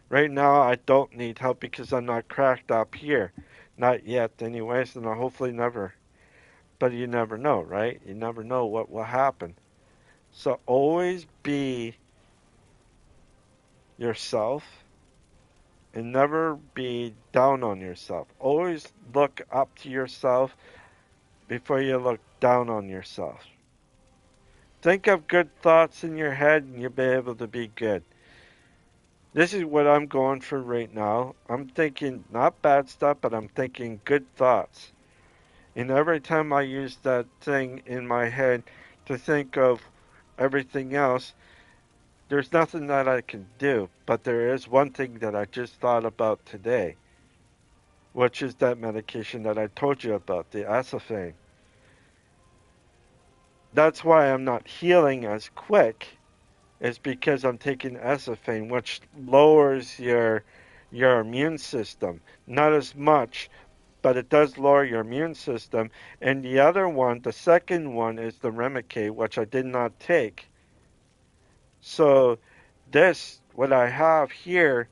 Right now, I don't need help because I'm not cracked up here. Not yet, anyways, and I hopefully never. But you never know, right? You never know what will happen. So always be yourself and never be down on yourself. Always look up to yourself before you look down on yourself. Think of good thoughts in your head and you'll be able to be good. This is what I'm going for right now. I'm thinking not bad stuff, but I'm thinking good thoughts. And every time I use that thing in my head to think of everything else, there's nothing that I can do. But there is one thing that I just thought about today, which is that medication that I told you about, the acetylene. That's why I'm not healing as quick, is because I'm taking acetylene, which lowers your immune system. Not as much, but it does lower your immune system. And the other one, the second one, is the Remicade, which I did not take. So this, what I have here,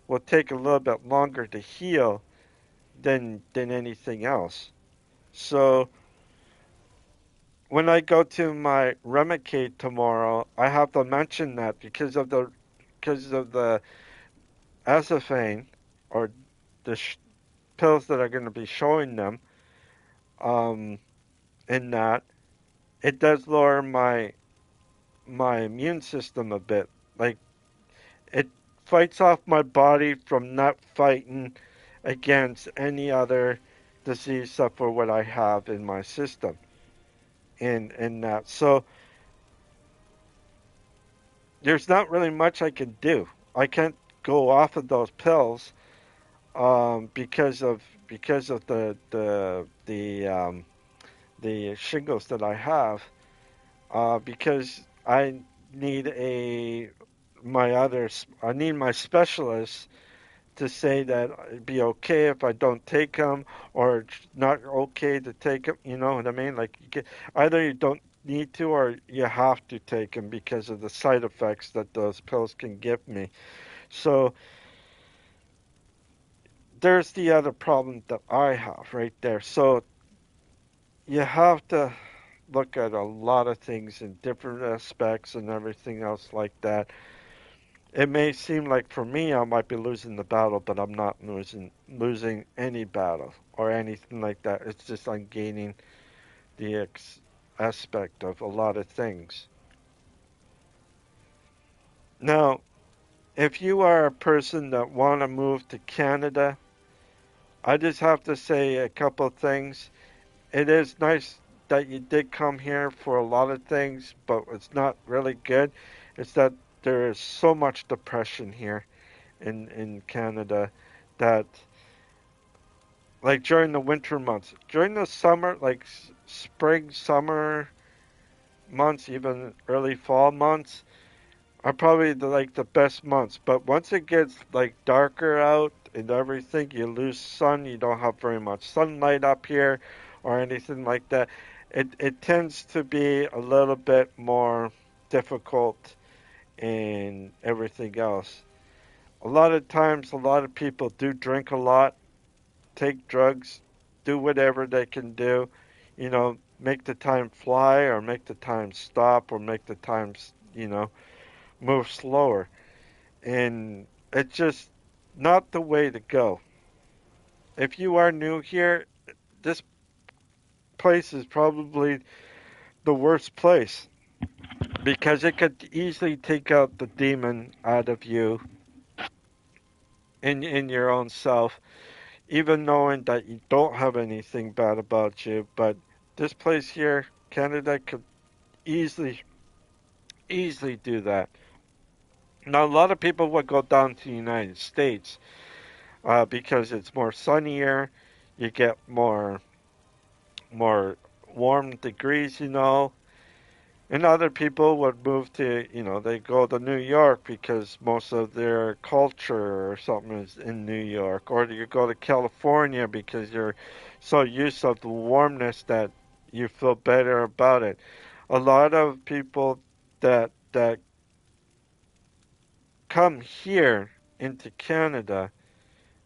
will take a little bit longer to heal than anything else. So when I go to my Remicade tomorrow, I have to mention that because of the acetylene or the pills that are going to be showing them um, in that it does lower my immune system a bit. Like it fights off my body from not fighting against any other disease except for what I have in my system. In that, so there's not really much I can do. I can't go off of those pills because of the shingles that I have. Because need a I need my specialist to say that it'd be okay if I don't take them, or it's not okay to take them. You know what I mean? Like either you don't need to or you have to take them because of the side effects that those pills can give me. So there's the other problem that I have right there. So you have to look at a lot of things in different aspects and everything else like that. It may seem like for me I might be losing the battle, but I'm not losing any battle or anything like that. It's just I'm gaining the aspect of a lot of things. Now, if you are a person that want to move to Canada, I just have to say a couple things. It is nice that you did come here for a lot of things, but it's not really good. It's that there is so much depression here in Canada that like during the winter months, during the summer, like spring, summer months, even early fall months are probably the best months. But once it gets like darker out and everything, you lose sun. You don't have very much sunlight up here or anything like that. It tends to be a little bit more difficult and everything else. A lot of times, a lot of people do drink a lot, take drugs, do whatever they can do, make the time fly or make the time stop or make the time, move slower. And it's just not the way to go. If you are new here, this place is probably the worst place because it could easily take out the demon out of you in your own self, even knowing that you don't have anything bad about you. But this place here, Canada, could easily do that. Now, a lot of people would go down to the United States because it's more sunnier. You get more warm degrees, and other people would move to, they go to New York because most of their culture or something is in New York, or you go to California because you're so used to the warmness that you feel better about it. A lot of people that come here into Canada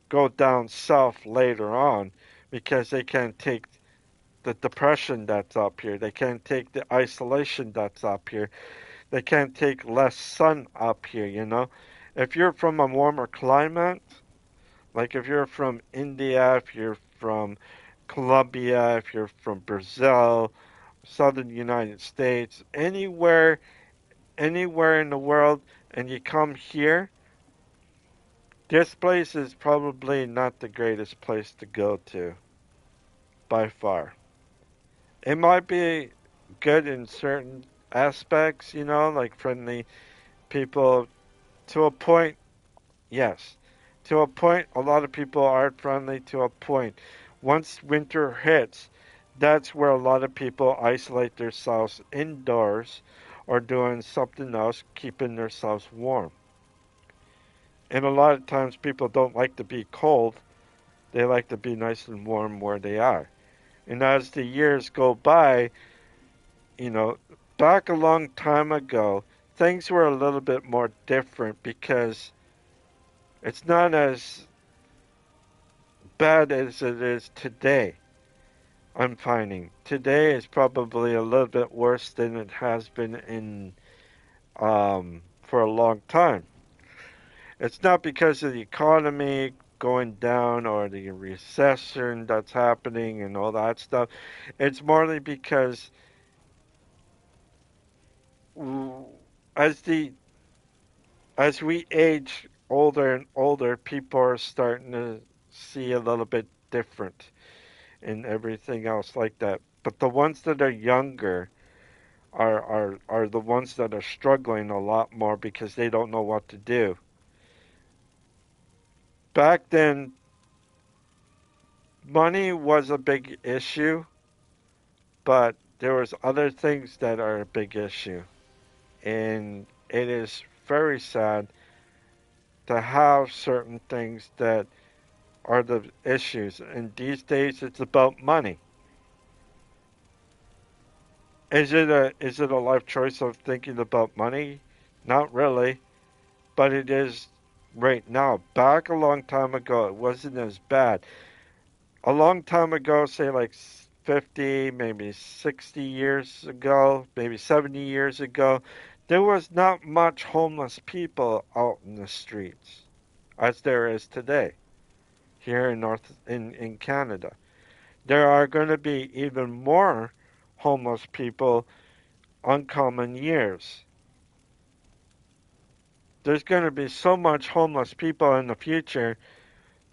go down south later on because they can't take the depression that's up here. They can't take the isolation that's up here. They can't take less sun up here. If you're from a warmer climate, like if you're from India, if you're from Colombia, if you're from Brazil, southern United States, anywhere in the world, and you come here, this place is probably not the greatest place to go to. by far. It might be good in certain aspects, like friendly people to a point, yes. To a point, a lot of people are friendly to a point. Once winter hits, that's where a lot of people isolate themselves indoors or doing something else, keeping themselves warm. And a lot of times people don't like to be cold, they like to be nice and warm where they are. And as the years go by, you know, back a long time ago, things were a little bit more different because it's not as bad as it is today. I'm finding today is probably a little bit worse than it has been in for a long time. It's not because of the economy going down or the recession that's happening and all that stuff. It's morely because as the as we age older and older, people are starting to see a little bit different and everything else like that. But the ones that are younger are the ones that are struggling a lot more because they don't know what to do. Back then, money was a big issue, but there was other things that are a big issue. And it is very sad to have certain things that are the issues. And these days it's about money. Is it a life choice of thinking about money? Not really, but it is right now. Back a long time ago, it wasn't as bad. A long time ago, say like 50, maybe 60 years ago, maybe 70 years ago, there was not much homeless people out in the streets as there is today here in Canada. There are going to be even more homeless people on common years. There's going to be so much homeless people in the future.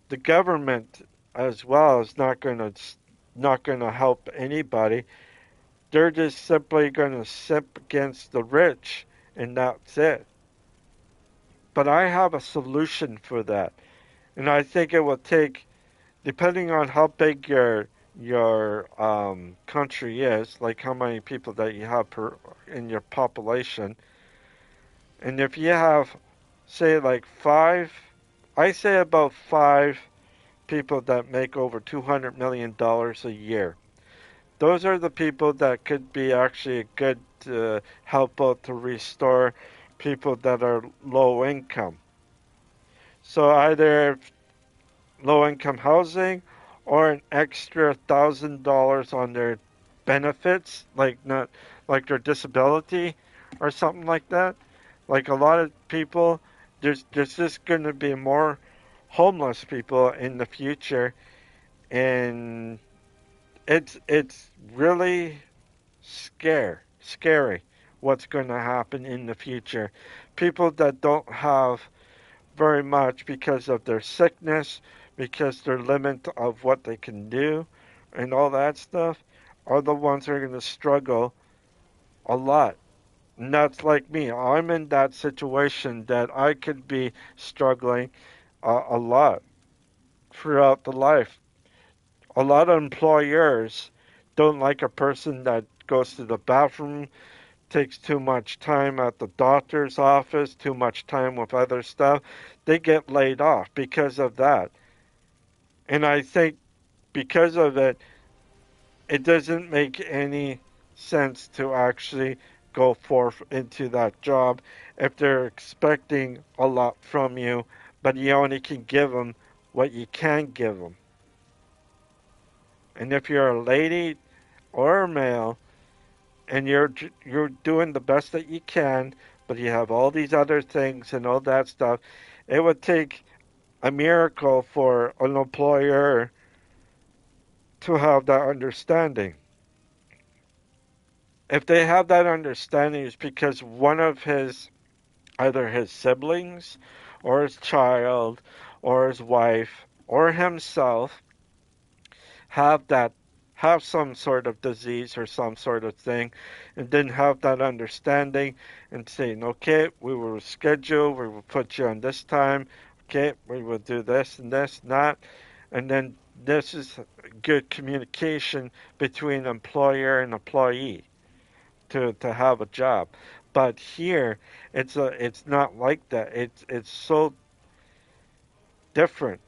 The government as well is not going to help anybody. They're just simply going to simp against the rich, and that's it. But I have a solution for that, and I think it will take, depending on how big your country is, like how many people that you have in your population, and if you have, say, like five, I say about five people that make over $200 million a year. Those are the people that could be actually a good help out to restore people that are low income. So either low income housing or an extra $1,000 on their benefits, like not like their disability or something like that. Like a lot of people, there's just going to be more homeless people in the future, and it's really scary what's going to happen in the future. People that don't have very much because of their sickness, because their limit of what they can do, and all that stuff, are the ones that are going to struggle a lot. And that's like me. I'm in that situation that I could be struggling a lot throughout the life. A lot of employers don't like a person that goes to the bathroom, takes too much time at the doctor's office, too much time with other stuff. They get laid off because of that. And I think because of it, it doesn't make any sense to actually go forth into that job if they're expecting a lot from you, but you only can give them what you can give them. And if you're a lady or a male and you're doing the best that you can, but you have all these other things and all that stuff, it would take a miracle for an employer to have that understanding. If they have that understanding, it's because one of his, either his siblings or his child or his wife or himself have that have some sort of disease or some sort of thing and didn't have that understanding and saying, okay, we will schedule, we will put you on this time, okay, we will do this and that. And then this is good communication between employer and employee to have a job. But here it's not like that. It's so different.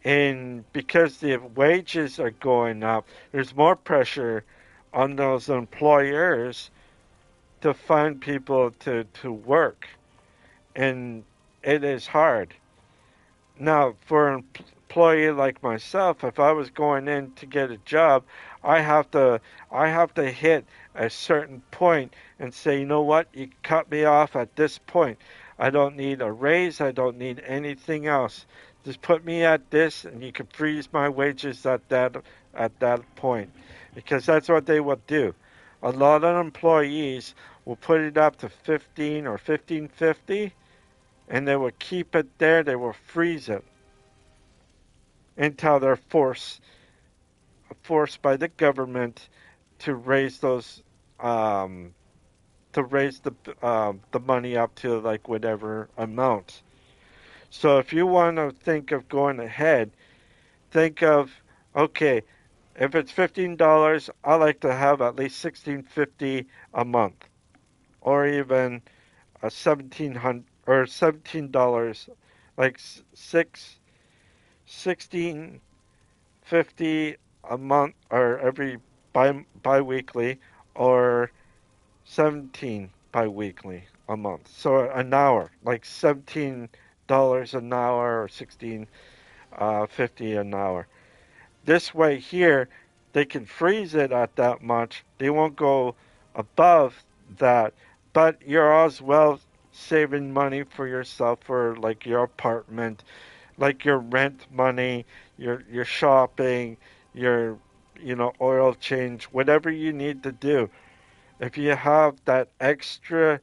And because the wages are going up, there's more pressure on those employers to find people to work. And it is hard. Now, for an employee like myself, if I was going in to get a job, I have to I have to hit a certain point and say, you know what, you cut me off at this point. I don't need a raise. I don't need anything else. Just put me at this, and you can freeze my wages at that point, because that's what they will do. A lot of employees will put it up to 15 or 15.50, and they will keep it there. They will freeze it until they're forced by the government to raise those um, to raise the money up to like whatever amount. So if you want to think of going ahead, think of, okay, if it's $15, I like to have at least 16.50 a month, or even a 1700 or $17, like 16.50 a month, or every bi-weekly, or 17 bi-weekly a month. So an hour, like $17 an hour, or 16.50 an hour. This way here, they can freeze it at that much. They won't go above that, but you're as well saving money for yourself, for like your apartment, like your rent money, your shopping, your oil change, whatever you need to do. If you have that extra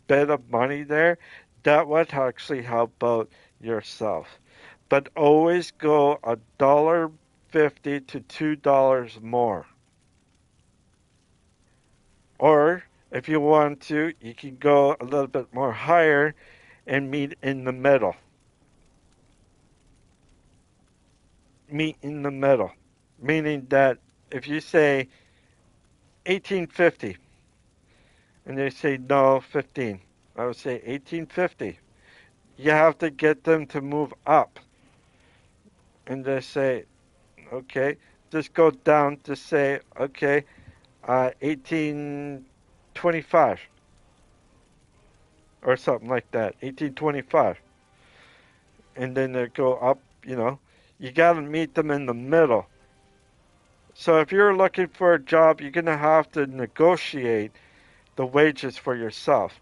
bit of money there, that would actually help out yourself. But always go $1.50 to $2 more. Or if you want to, you can go a little bit more higher and meet in the middle. Meet in the middle. Meaning that if you say 1850 and they say no 15, I would say 1850. You have to get them to move up and just say, okay, just go down to say, okay, 1825 or something like that, 1825. And then they go up. You got to meet them in the middle. So if you're looking for a job, you're going to have to negotiate the wages for yourself.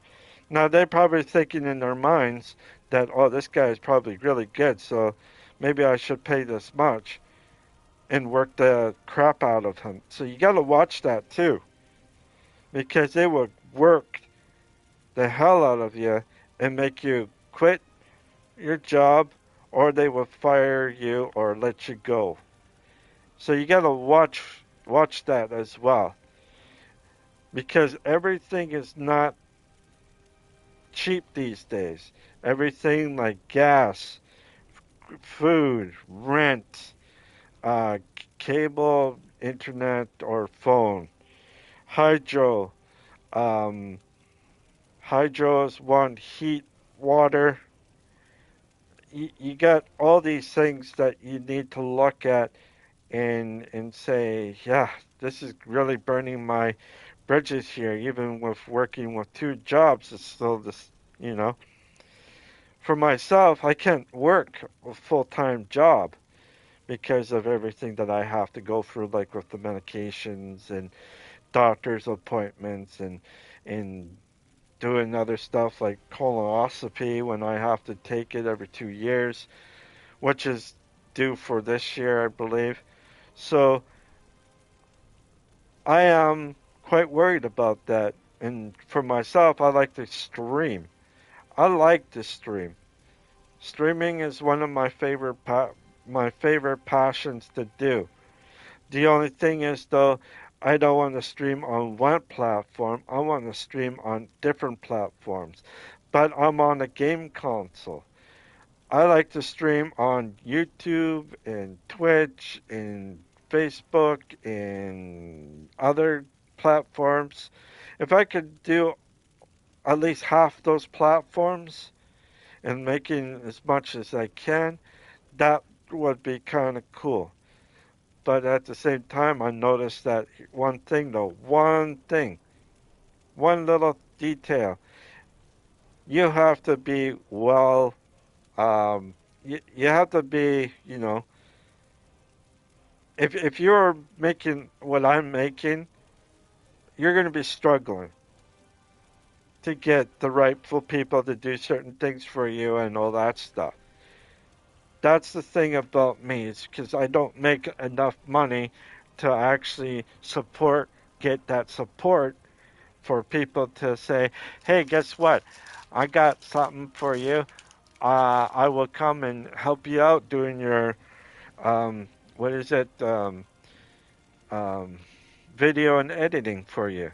Now, they're probably thinking in their minds that, oh, this guy is probably really good, so maybe I should pay this much and work the crap out of him. So you got to watch that too, because they will work the hell out of you and make you quit your job, or they will fire you or let you go. So you got to watch that as well, because everything is not cheap these days. Everything like gas, food, rent, cable, internet, or phone, hydro. Um, Hydros want heat, water. You got all these things that you need to look at and say, yeah, this is really burning my bridges here. Even with working with two jobs, it's still this, you know. For myself, I can't work a full-time job because of everything that I have to go through, like with the medications and doctor's appointments and doing other stuff like colonoscopy when I have to take it every 2 years, which is due for this year, I believe. So I am quite worried about that. And for myself, I like to stream. I like to stream. Streaming is one of my favorite passions to do. The only thing is, though, I don't want to stream on one platform. I want to stream on different platforms. But I'm on a game console. I like to stream on YouTube and Twitch and Facebook and other platforms. If I could do at least half those platforms and making as much as I can, that would be kind of cool. But at the same time, I noticed that one thing, though, one thing, one little detail. You have to be well, you have to be, if you're making what I'm making, you're going to be struggling to get the rightful people to do certain things for you and all that stuff. That's the thing about me, is because I don't make enough money to actually get that support for people to say, hey, guess what? I got something for you. I will come and help you out doing your, what is it, um, video and editing for you.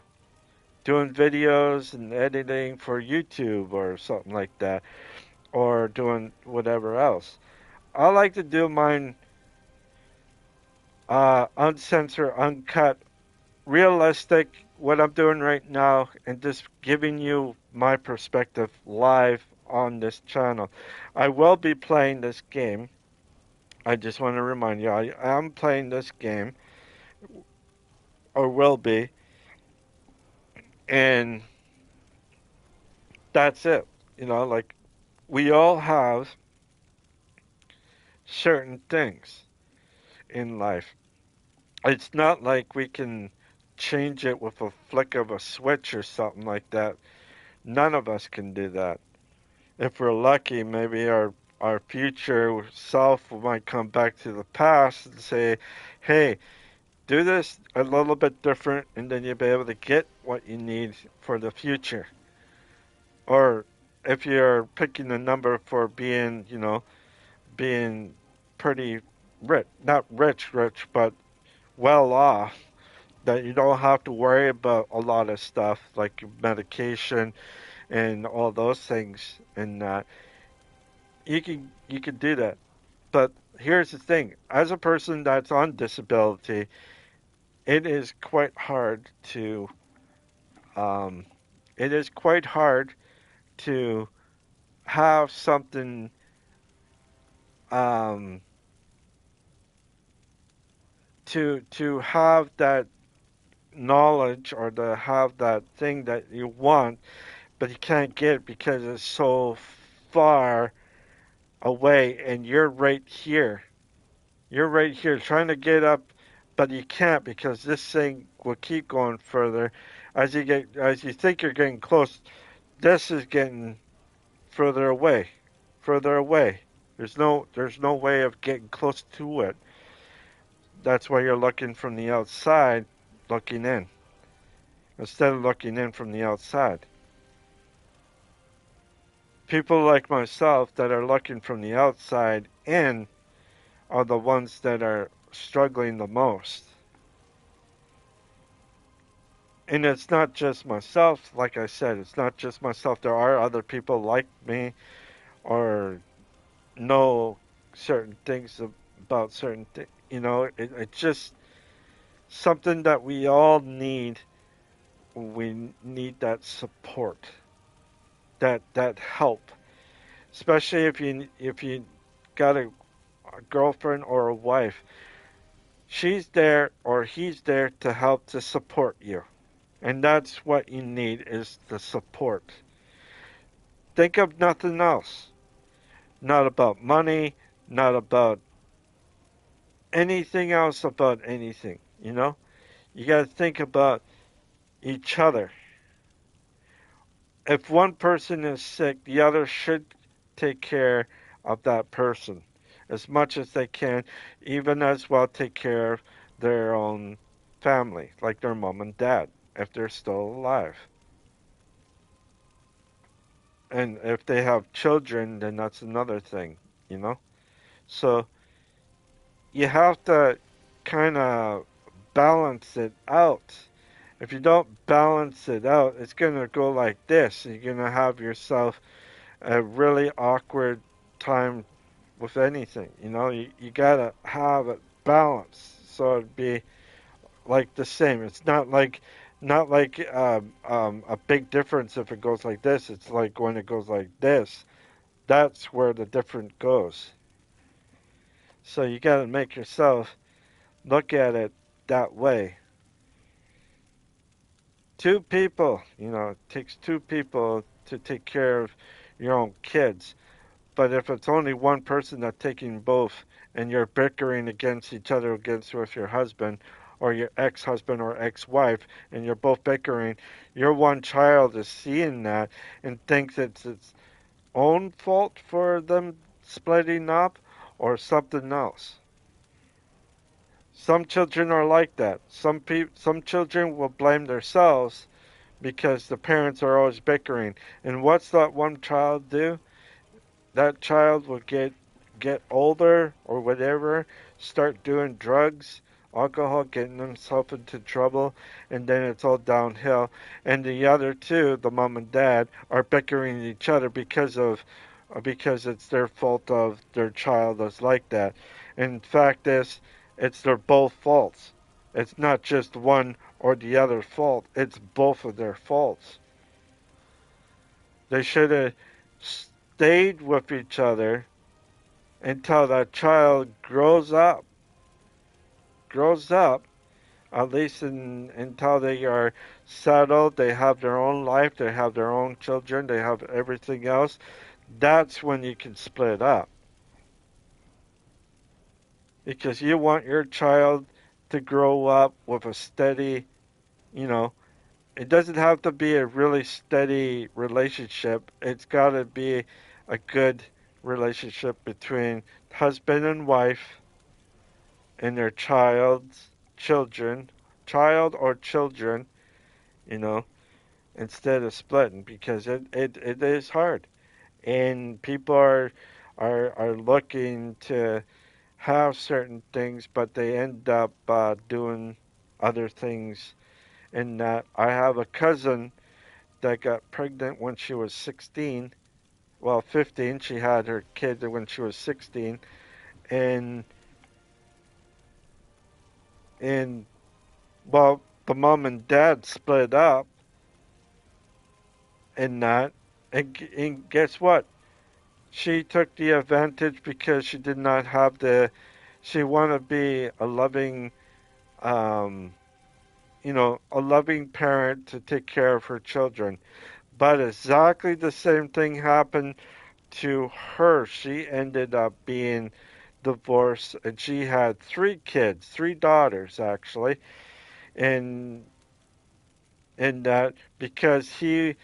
Doing videos and editing for YouTube or something like that, or doing whatever else. I like to do mine uncensored, uncut, realistic, what I'm doing right now, and just giving you my perspective live on this channel. I will be playing this game. I just want to remind you, I am playing this game, or will be, and that's it. Like, we all have certain things in life. It's not like we can change it with a flick of a switch or something like that. None of us can do that. If we're lucky, maybe our future self might come back to the past and say, "Hey, do this a little bit different," and then you'll be able to get what you need for the future. Or if you're picking a number for being pretty rich, not rich, rich, but well off, that you don't have to worry about a lot of stuff like medication and all those things, and you can do that. But here's the thing: as a person that's on disability, it is quite hard to um, it is quite hard to have something um, to have that knowledge or to have that thing that you want, but you can't get it because it's so far away, and you're right here. You're right here trying to get up, but you can't because this thing will keep going further. As you think you're getting close, this is getting further away, further away. There's no way of getting close to it. That's why you're looking from the outside, looking in, instead of looking in from the outside. People like myself that are looking from the outside in are the ones that are struggling the most. And it's not just myself, like I said, it's not just myself. There are other people like me or know certain things about certain things. It's just something that we all need. We need that support, that help, especially if you got a girlfriend or a wife. She's there or he's there to help to support you. And that's what you need, is the support. Think of nothing else. Not about money, not about anything else about anything. You got to think about each other. If one person is sick, the other should take care of that person as much as they can, even as well take care of their own family, like their mom and dad, if they're still alive. And if they have children, then that's another thing, you know? So you have to. kind of balance it out. If you don't balance it out, it's going to go like this. You're going to have yourself a really awkward time with anything. You got to have it balanced so it'd be like the same. It's not like a big difference if it goes like this. It's like when it goes like this. That's where the difference goes. So you got to make yourself look at it that way. Two people, it takes two people to take care of your own kids. But if it's only one person that's taking both and you're bickering against each other against with your husband or your ex-husband or ex-wife and you're both bickering, your one child is seeing that and thinks it's its own fault for them splitting up or something else. Some children are like that. Some children will blame themselves because the parents are always bickering. And what's that one child do? That child will get older or whatever, start doing drugs, alcohol, getting himself into trouble, and then it's all downhill. And the other two, the mom and dad, are bickering each other because it's their fault of their child is like that. In fact, it's their both faults. It's not just one or the other fault. It's both of their faults. They should have stayed with each other until that child grows up, at least until they are settled, they have their own life, they have their own children, they have everything else. That's when you can split up. Because you want your child to grow up with a steady, you know, it doesn't have to be a really steady relationship. It's got to be a good relationship between husband and wife and their child or children, you know, instead of splitting because it is hard. And people are looking to have certain things, but they end up doing other things. In that, I have a cousin that got pregnant when she was 16. Well, 15. She had her kid when she was 16, and and well, the mom and dad split up in that, and guess what? She took the advantage because she did not have the. She wanted to be a loving, um, a loving parent to take care of her children. But exactly the same thing happened to her. She ended up being divorced, and she had three kids, three daughters actually, and that because he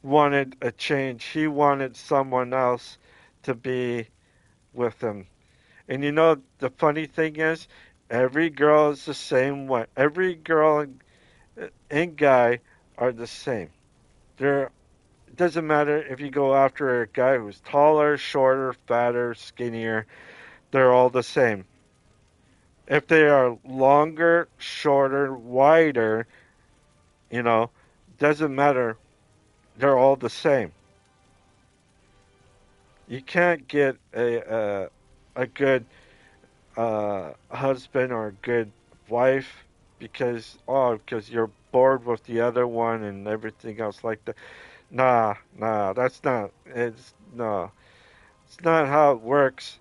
wanted a change, he wanted someone else to be with him. And the funny thing is, every girl is the same way. Every girl and guy are the same. They're It doesn't matter if you go after a guy who's taller, shorter, fatter, skinnier, they're all the same. If they are longer, shorter, wider, doesn't matter, they're all the same. You can't get a good husband or a good wife because you're bored with the other one and everything else like that. Nah, that's not. It's no. It's not how it works.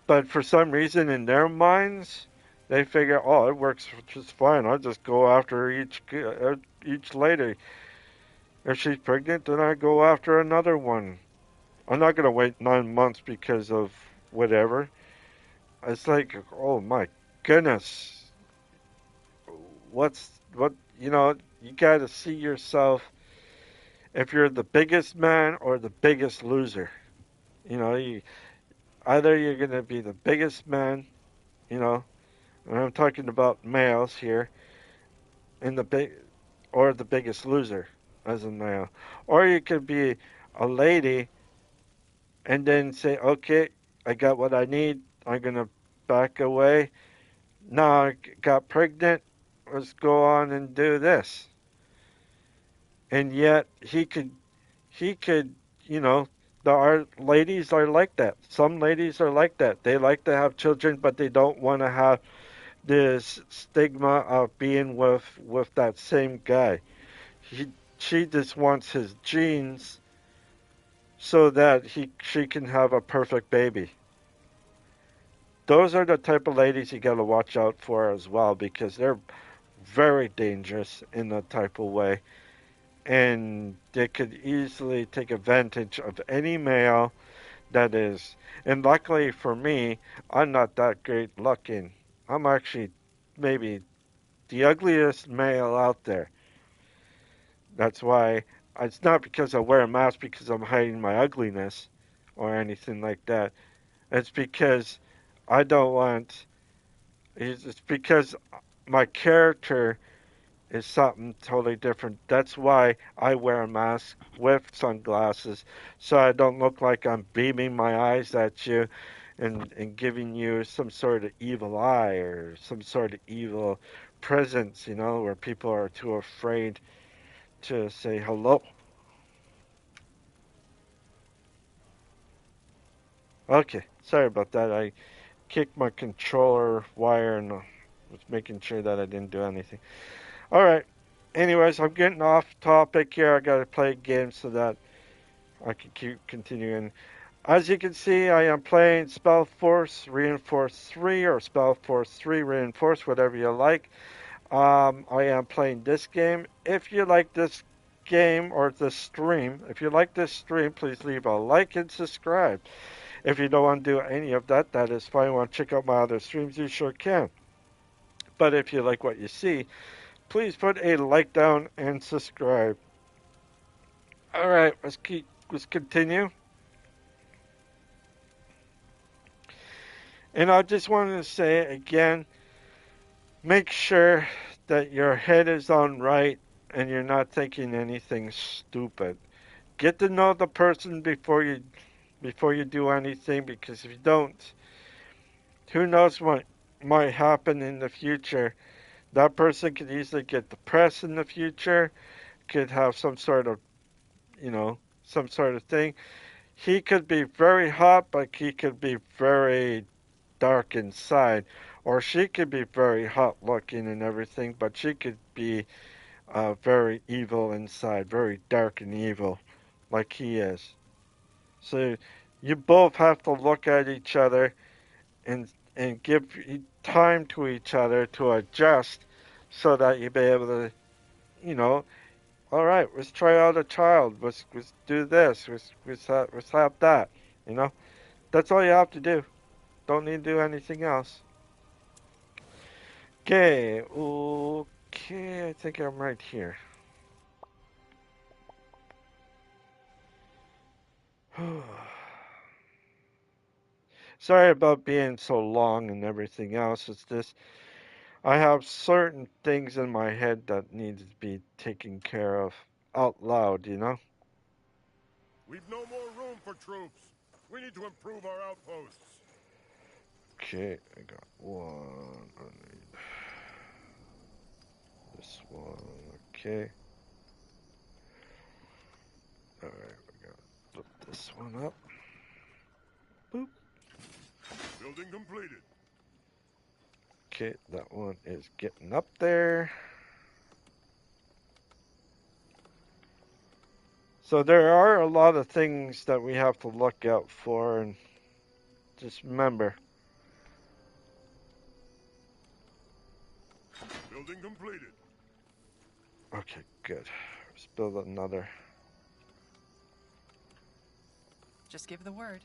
But for some reason, in their minds, they figure, oh, it works just fine. I'll just go after each lady. If she's pregnant, then I go after another one. I'm not gonna wait 9 months because of whatever. It's like, oh my goodness, what? You gotta see yourself if you're the biggest man or the biggest loser. Either you're going to be the biggest man, you know, and I'm talking about males here, in the big, or the biggest loser as a male, or you could be a lady and then say, okay, I got what I need. I'm going to back away. Now I got pregnant. Let's go on and do this. And yet he could, you know, there are ladies are like that. Some ladies are like that. They like to have children, but they don't want to have this stigma of being with that same guy. He she just wants his genes so that she can have a perfect baby. Those are the type of ladies you got to watch out for as well because they're very dangerous in that type of way, and they could easily take advantage of any male that is. And luckily for me, I'm not that great looking. I'm actually maybe the ugliest male out there. That's why it's not because I wear a mask because I'm hiding my ugliness or anything like that. It's because I don't want. It's because my character is something totally different. That's why I wear a mask with sunglasses so I don't look like I'm beaming my eyes at you and giving you some sort of evil eye or some sort of evil presence, you know, where people are too afraid to say hello. Okay, sorry about that. I kicked my controller wire and was making sure that I didn't do anything. All right. Anyways, I'm getting off topic here. I gotta play a game so that I can keep continuing. As you can see, I am playing Spellforce Reinforced 3 or Spellforce 3 Reinforced, whatever you like. I am playing this game. If you like this game or this stream, if you like this stream, please leave a like and subscribe. If you don't want to do any of that, that is fine. Want to check out my other streams, you sure can. But if you like what you see, please put a like down and subscribe. All right, let's continue. And I just wanted to say again, make sure that your head is on right and you're not thinking anything stupid. Get to know the person before you do anything because if you don't, who knows what might happen in the future. That person could easily get depressed in the future, could have some sort of, you know, some sort of thing. He could be very hot, but he could be very dark inside. Or she could be very hot looking and everything, but she could be very evil inside, very dark and evil, like he is. So you both have to look at each other and give time to each other to adjust so that you be able to, you know, all right, let's try out a child. Let's do this. Let's have that. You know, that's all you have to do. Don't need to do anything else. Okay, I think I'm right here. Sorry about being so long and everything else. It's just I have certain things in my head that need to be taken care of out loud, you know? We've no more room for troops. We need to improve our outposts. Okay, I got one. I need this one. Okay. Alright, we gotta flip this one up. Boop. Building completed. Okay, that one is getting up there. So there are a lot of things that we have to look out for, and just remember. Building completed. Okay, good. Let's build another. Just give the word.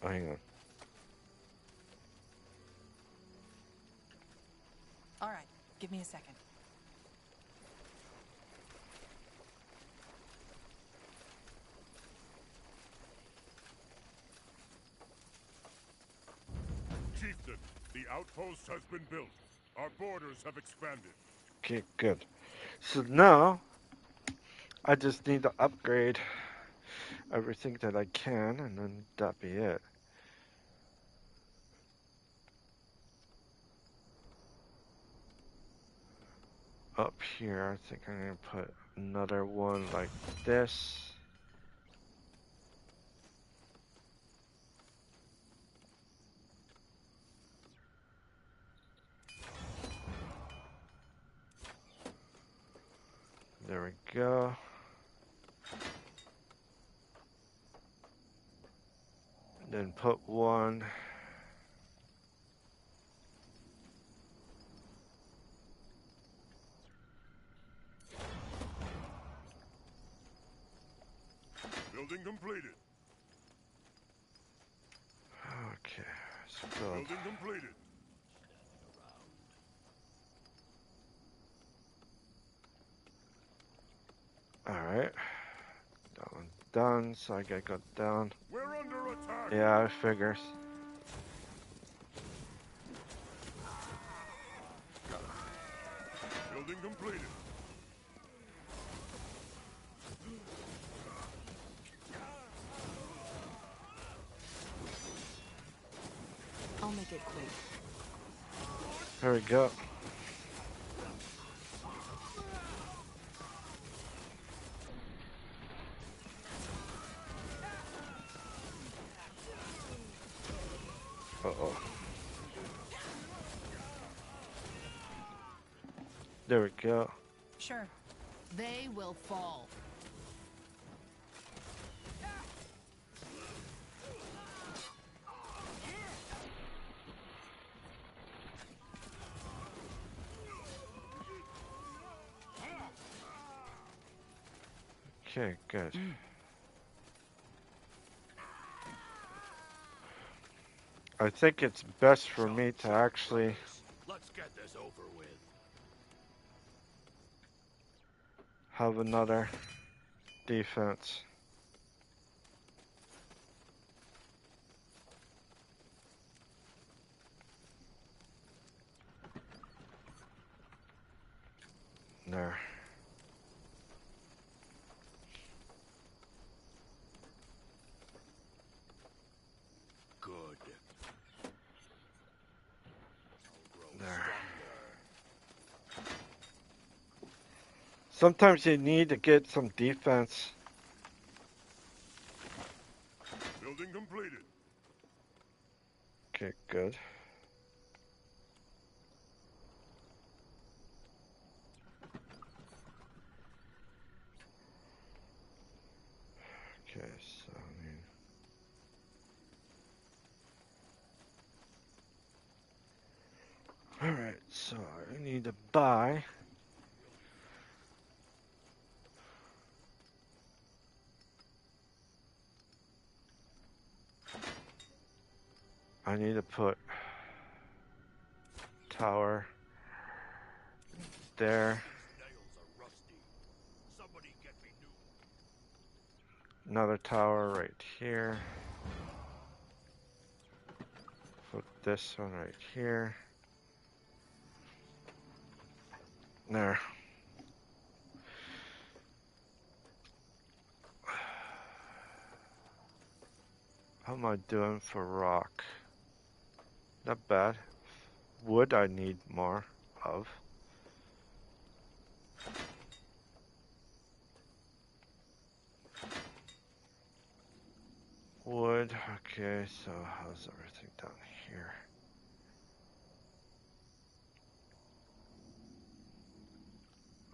Oh, hang on. All right, give me a second. Chieftain, the outpost has been built. Our borders have expanded. Okay, good. So now, I just need to upgrade everything that I can, and then that'd be it. Up here, I think I'm gonna put another one like this. There we go. Then put one. Building completed. Okay, let's build. Building completed. Alright. That one's done, so I gotta go down. We're under attack. Yeah, I figures. Building completed. I'll make it quick. There we go. Uh-oh. There we go. Sure. They will fall. Okay, good. I think it's best for me to actually Let's get this over with. have another defense. There. Good. There. Sometimes you need to get some defense. Building completed. Okay, good. Okay, so alright, so I need to buy. I need to put tower there. Nails are rusty. Somebody get me new. Another tower right here. Put this one right here. There. How am I doing for rock? Not bad. Wood I need more of. Wood, okay, so how's everything down here?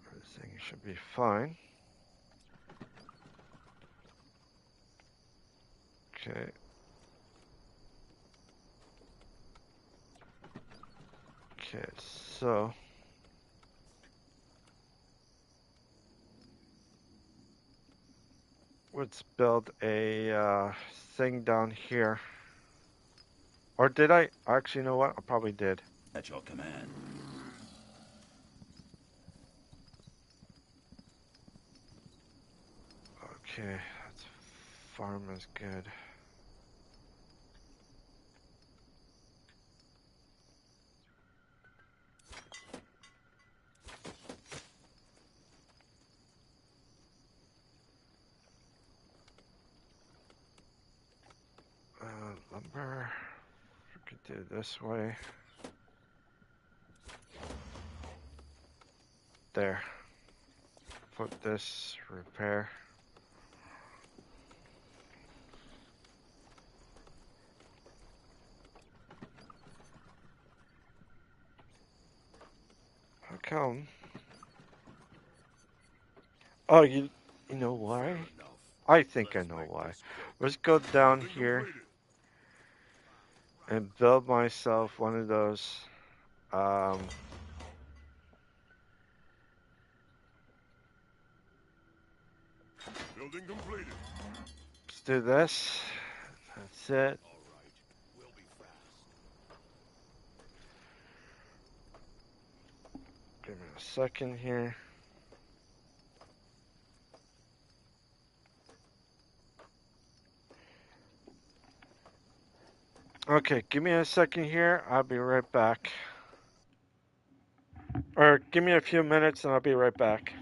Everything should be fine. Okay. Okay, so let's build a thing down here. Or did I? Actually, you know what? I probably did. At your command. Okay, that's farm is good. Or we could do it this way. There. Put this, repair. How come? Oh, you know why? I think I know why. Let's go down Building here completed. and build myself one of those. Building completed. Let's do this. That's it. All right. We'll be fast. Give me a second here. Okay, give me a second here. I'll be right back. Or give me a few minutes and I'll be right back.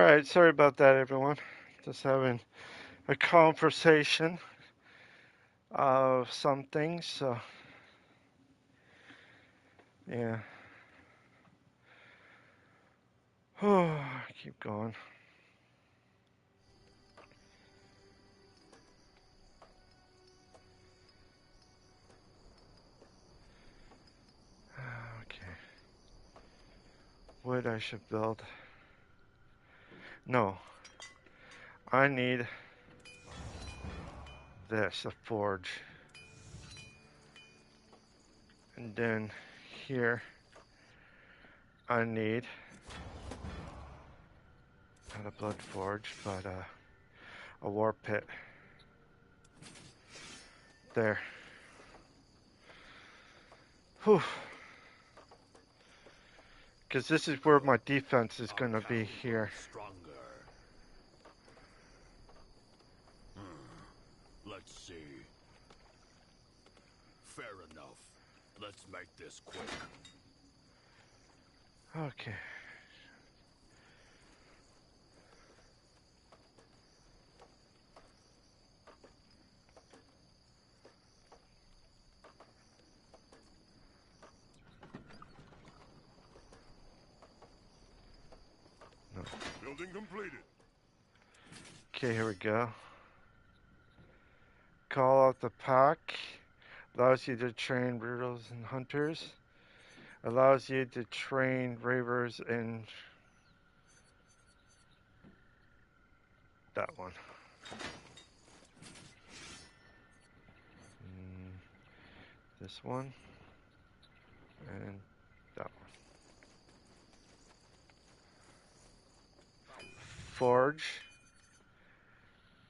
Alright, sorry about that, everyone. Just having a conversation of some things, so yeah. Keep going. Okay. Wood I should build. No. I need this, a forge. And then here I need not a blood forge, but a war pit. There. Whew. Because this is where my defense is going to be here. Let's see. Fair enough. Let's make this quick. Okay. No. Building completed. Okay, here we go. Call out the pack. Allows you to train brutals and hunters. Allows you to train ravers and that one. This one and that one. Forge.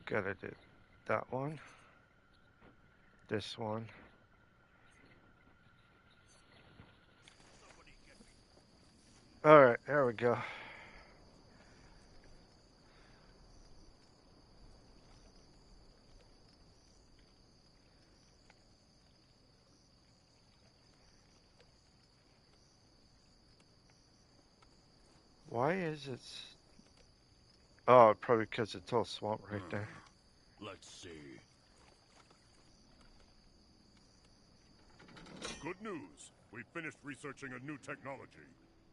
Gotta do that one. This one. Alright, there we go. Why is it? Oh, probably because it's all swamp right there. Let's see. Good news. We finished researching a new technology.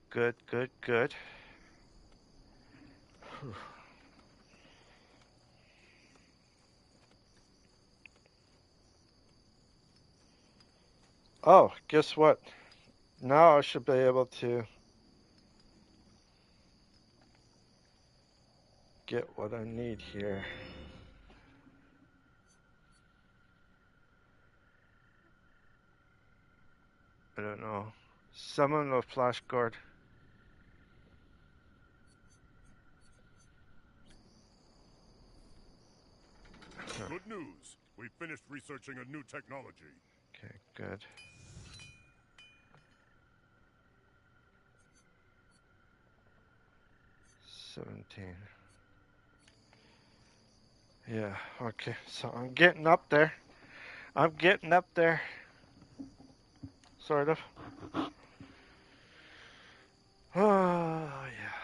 Good, good, good. Whew. Oh, guess what? Now I should be able to get what I need here. I don't know. Summon a flash guard. Good news. We finished researching a new technology. Okay, good. Yeah, okay. So I'm getting up there. I'm getting up there. Sort of. Oh, yeah.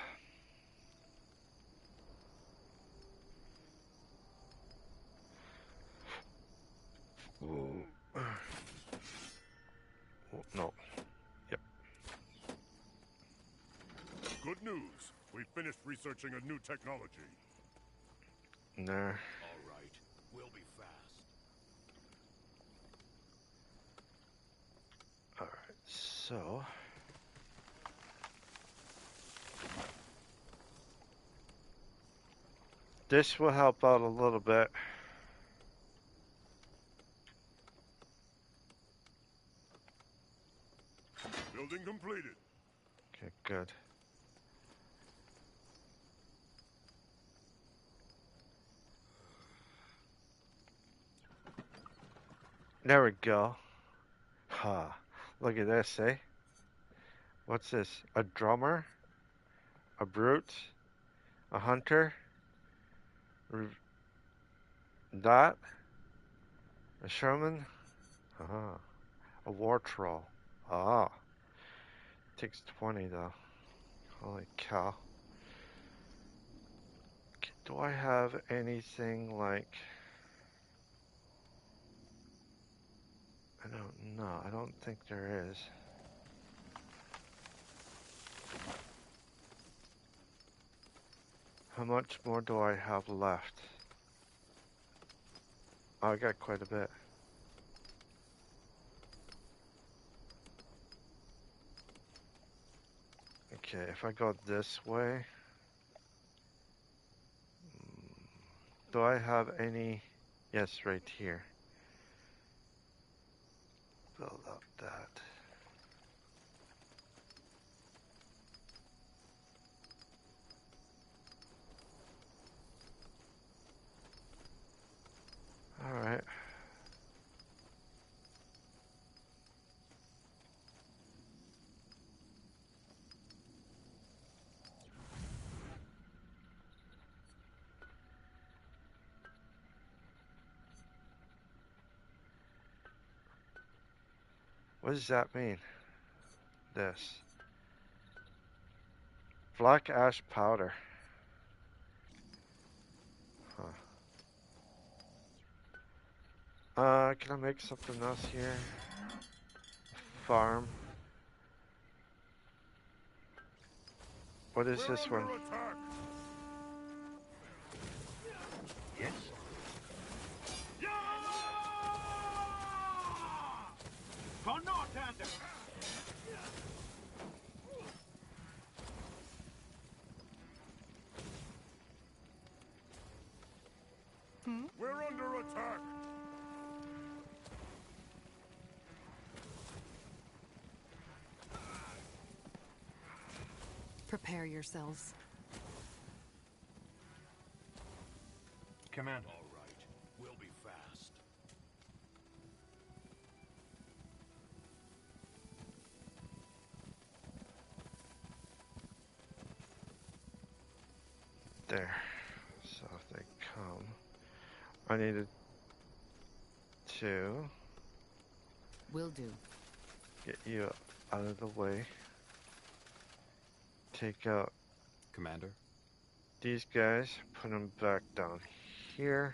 Ooh. Oh, no. Yep. Good news. We finished researching a new technology. There. All right. We'll be fast. Alright, so. This will help out a little bit. Building completed. Okay, good. There we go. Ha. Look at this, eh? What's this? A drummer? A brute? A hunter? That? A Sherman? Ah. A war troll. Ah. Takes 20 though. Holy cow. Do I have anything like... I don't know. I don't think there is. How much more do I have left? Oh, I got quite a bit. Okay, if I go this way... Do I have any... Yes, right here. Build up that. Alright. What does that mean? This. Black ash powder. Huh. Can I make something else here? Farm. What is this one? Attack. Yes? For Northander! We're under attack. Prepare yourselves. Commander. All right, we'll be fast. There. So if they come, I needed to Will do. get you out of the way. Take out Commander? these guys, put them back down here.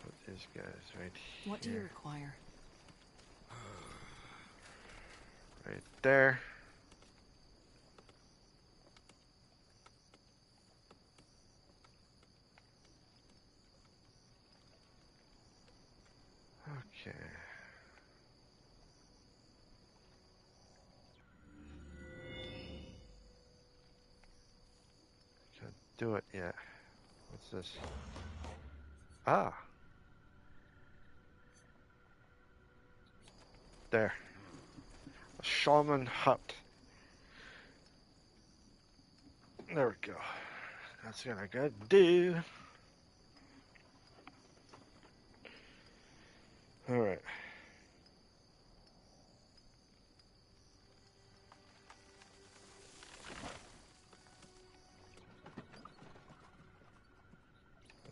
Put these guys right here. What do you require? Right there. Okay. Can't do it yet. What's this? Ah. There. A shaman hut. There we go. That's what I gotta do. Alright.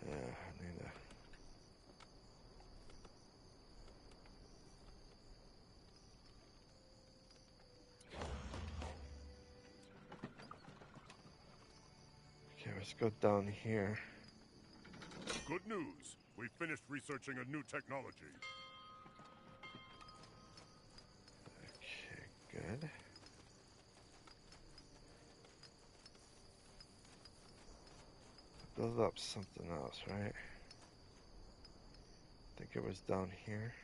Yeah, I need to... Okay, let's go down here. Good news. We finished researching a new technology. Okay, good. Build up something else, right? I think it was down here.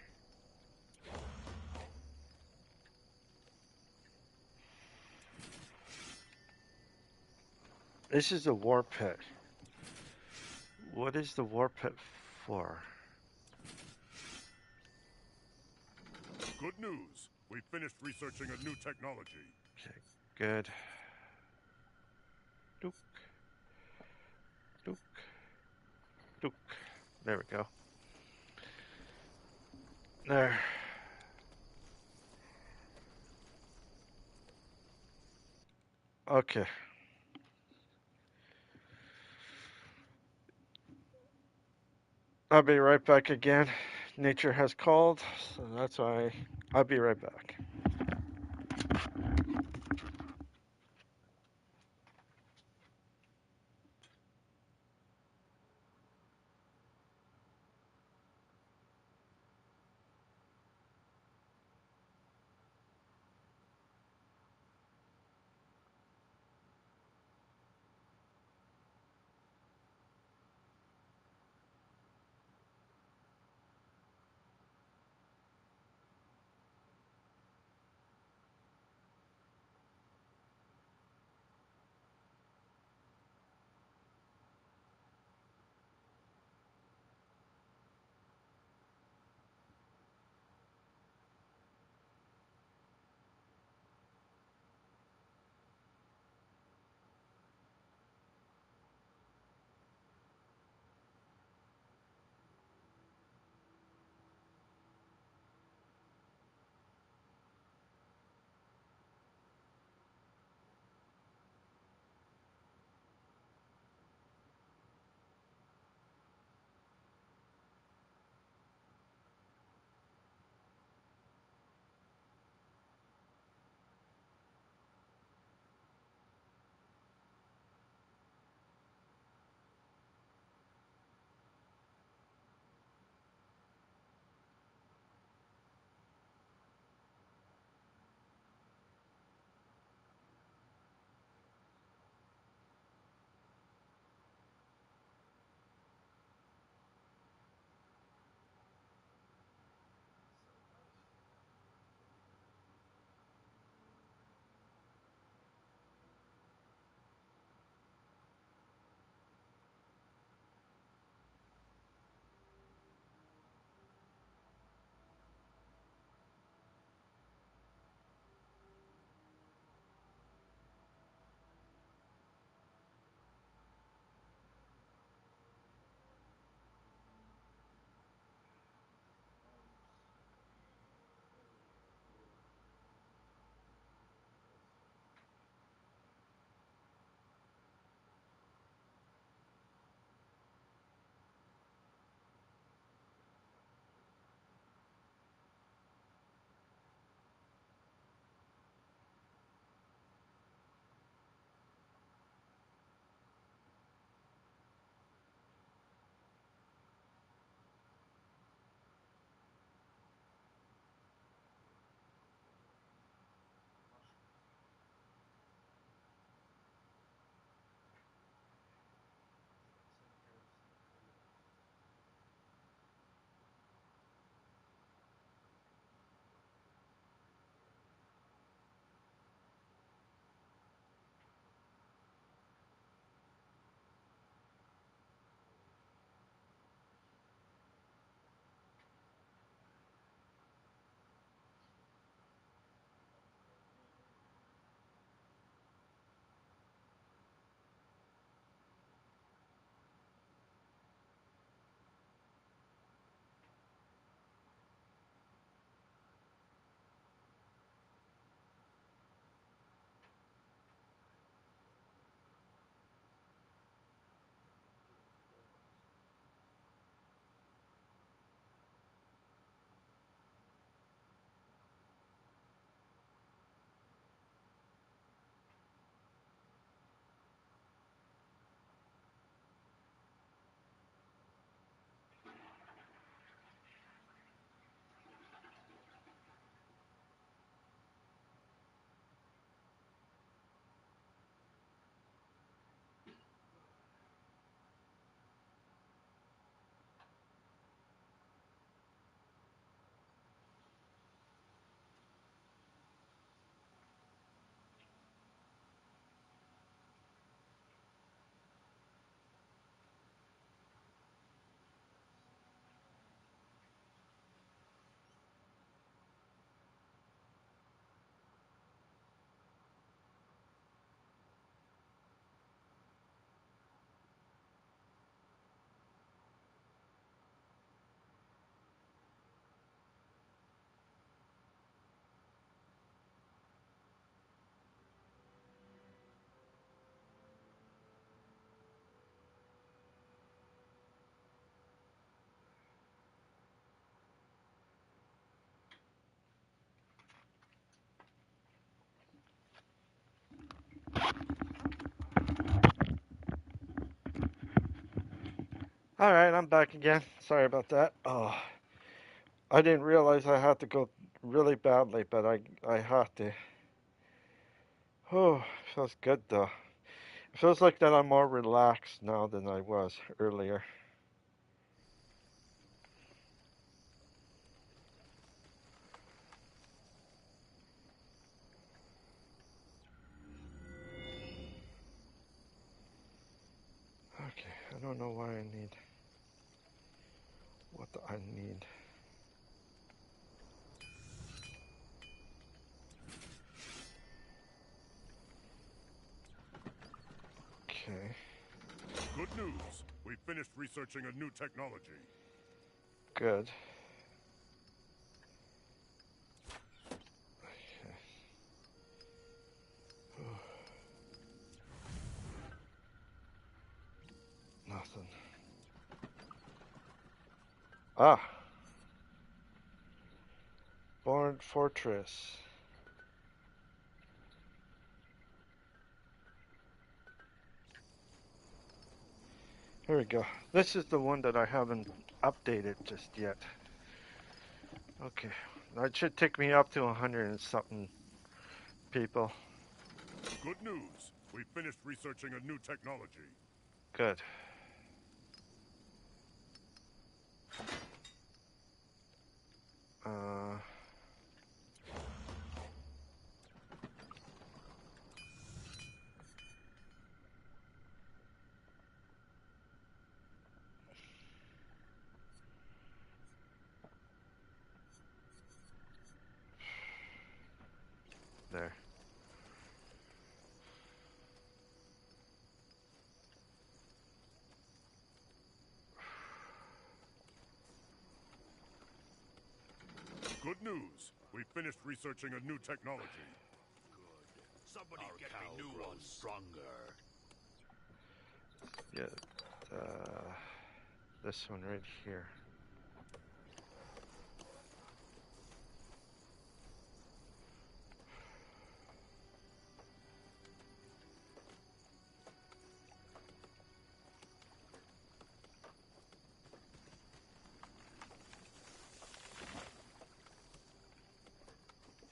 This is the war pit. What is the war pit for? Good news. We finished researching a new technology. Okay, good. Dook. Dook. Dook. There we go. There. Okay. I'll be right back again. nature has called, so that's why I'll be right back. Alright, I'm back again. Sorry about that. Oh, I didn't realize I had to go really badly, but I had to. Oh, feels good though. It feels like that I'm more relaxed now than I was earlier. Okay, I don't know why I need what I need. Okay, Good news. We finished researching a new technology. good. Nothing. Ah, Born Fortress. Here we go. This is the one that I haven't updated just yet. Okay, that should take me up to 100 and something people. Good news. We finished researching a new technology. Good. Uh, there. Good news. We finished researching a new technology. Somebody get me new ones. Stronger. Yeah, this one right here.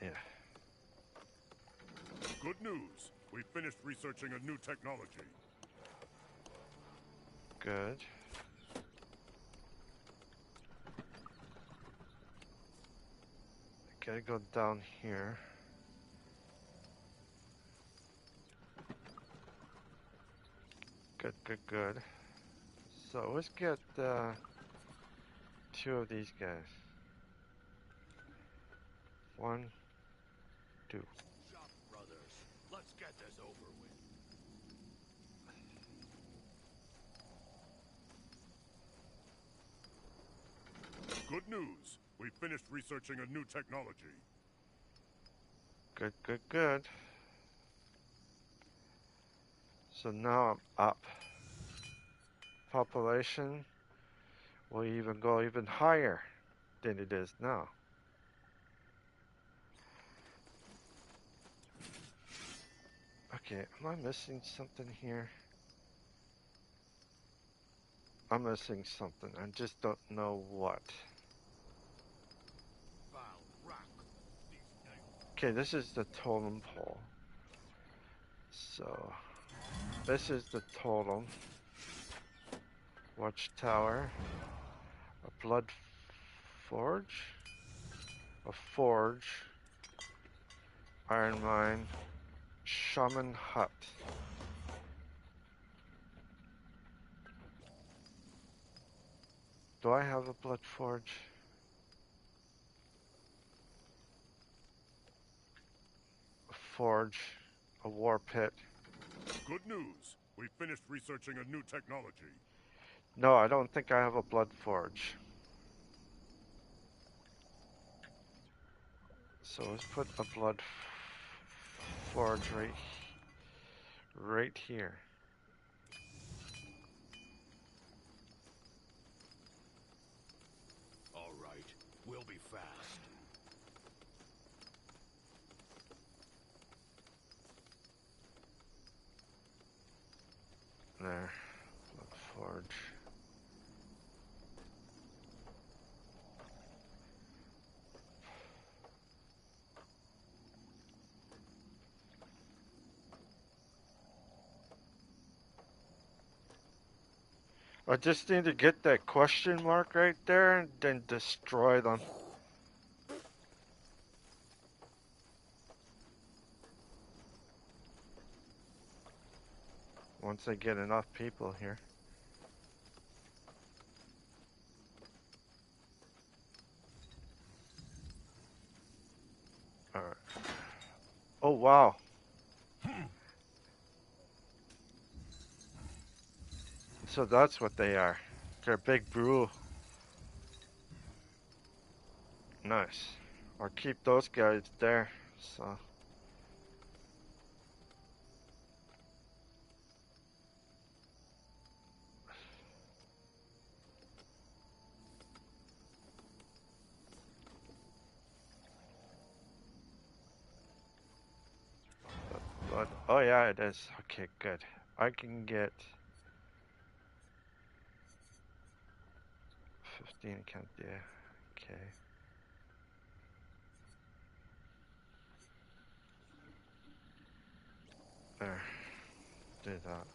Yeah, Good news. We finished researching a new technology. good. Gotta go down here. Good, good, good. So let's get two of these guys. 1, 2. Shop brothers. Let's get this over with. Good news. We finished researching a new technology. Good, good, good. So now I'm up. Population will even go even higher than it is now. Okay, am I missing something here? I'm missing something. I just don't know what. Okay, this is the totem pole. So, this is the totem. Watchtower. A blood forge. A forge. Iron mine. Shaman hut. Do I have a blood forge? A forge. A war pit. Good news. We finished researching a new technology. No, I don't think I have a blood forge. So let's put a blood forge right here. All right. We'll be fast. There. Blood forge. I just need to get that question mark right there and then destroy them. Once I get enough people here. Alright. Oh, wow. So that's what they are. They're big brew. Nice. I'll keep those guys there. So. But, oh yeah, it is. Okay, good. I can get 15 count. Yeah. Okay. There. Do that.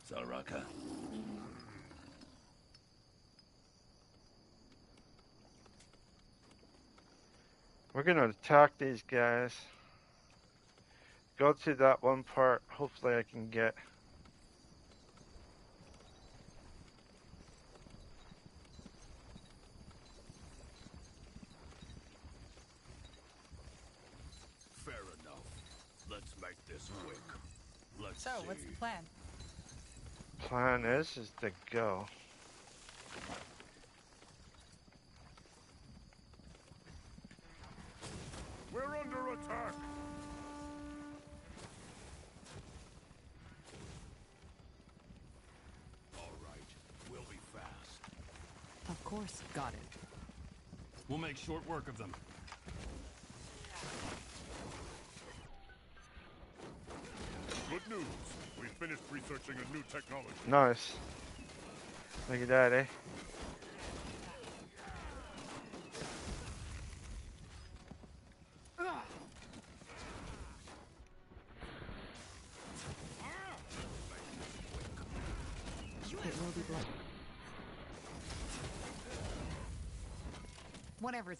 Zaraka. We're gonna attack these guys. Go to that one part. Hopefully I can get. Fair enough. Let's make this quick. Let's So, see. what's the plan? Plan is to go. We're under attack! All right. We'll be fast. Of course, got it. We'll make short work of them. Good news. We finished researching a new technology. Nice. Look at that, eh? It will be blood. Whatever's.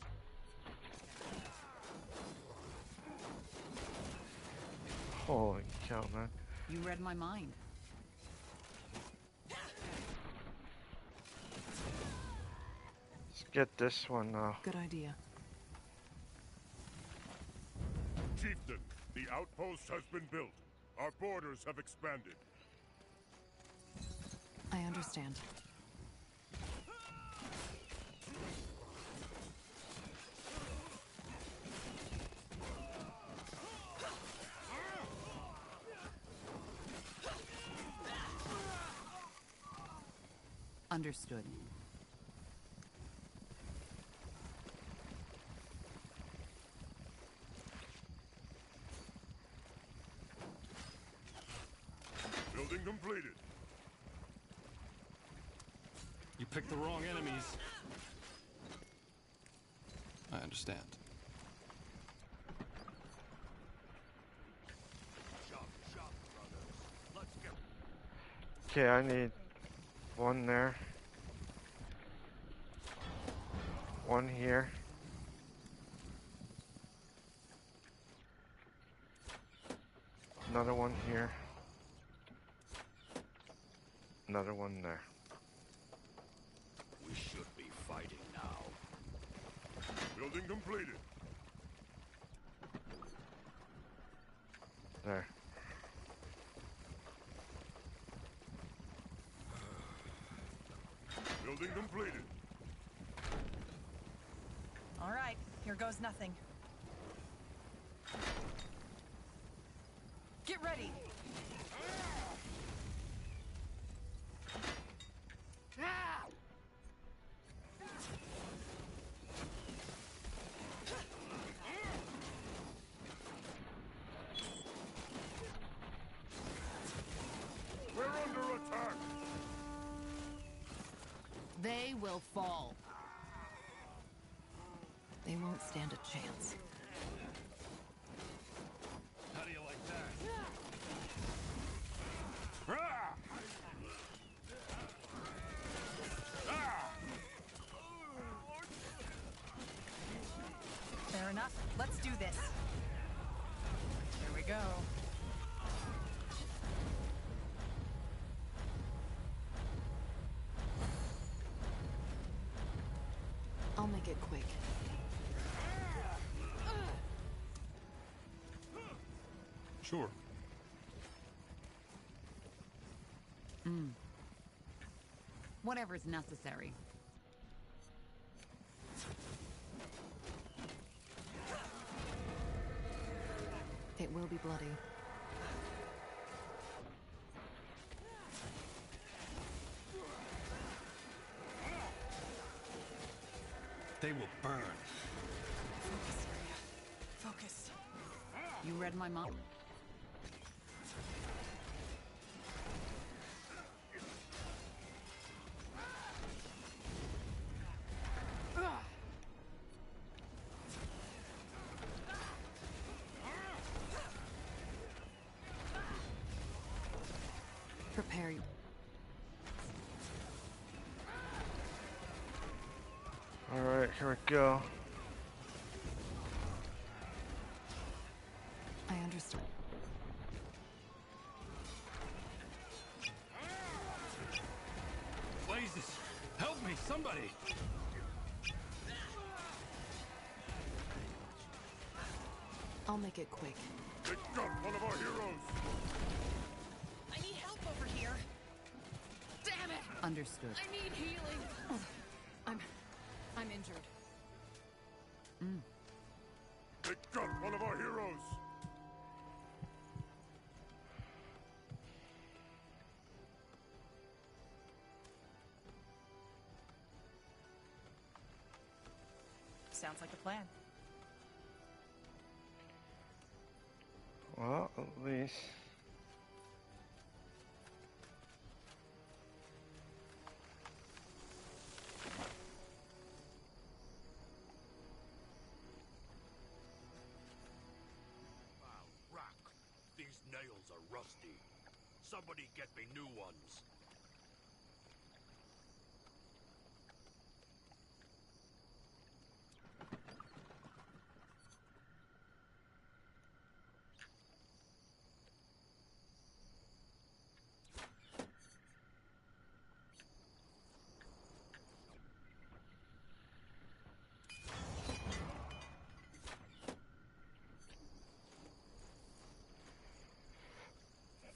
Holy cow, man. You read my mind. Let's get this one now. Good idea. Chieftain, the outpost has been built. Our borders have expanded. I understand. Understood. Building completed. You picked the wrong enemies. I understand. Shop, shop, brothers. Let's get. Okay, I need one there. One here. Another one here. Another one there. We should be fighting now. Building completed. There. Building completed. All right, here goes nothing. Get ready. We're under attack. They will fall. They won't stand a chance. make it quick. Sure. Whatever's necessary. It will be bloody. They will burn. Focus, Area. Focus. You read my mind. Prepare you. Alright, here we go. I understand. Blazes! Help me, somebody! I'll make it quick. They got one of our heroes! I need help over here. Damn it! Understood. I need healing. I'm injured. They got one of our heroes! Sounds like a plan. Well, at least. Wow, rock. These nails are rusty. Somebody get me new ones.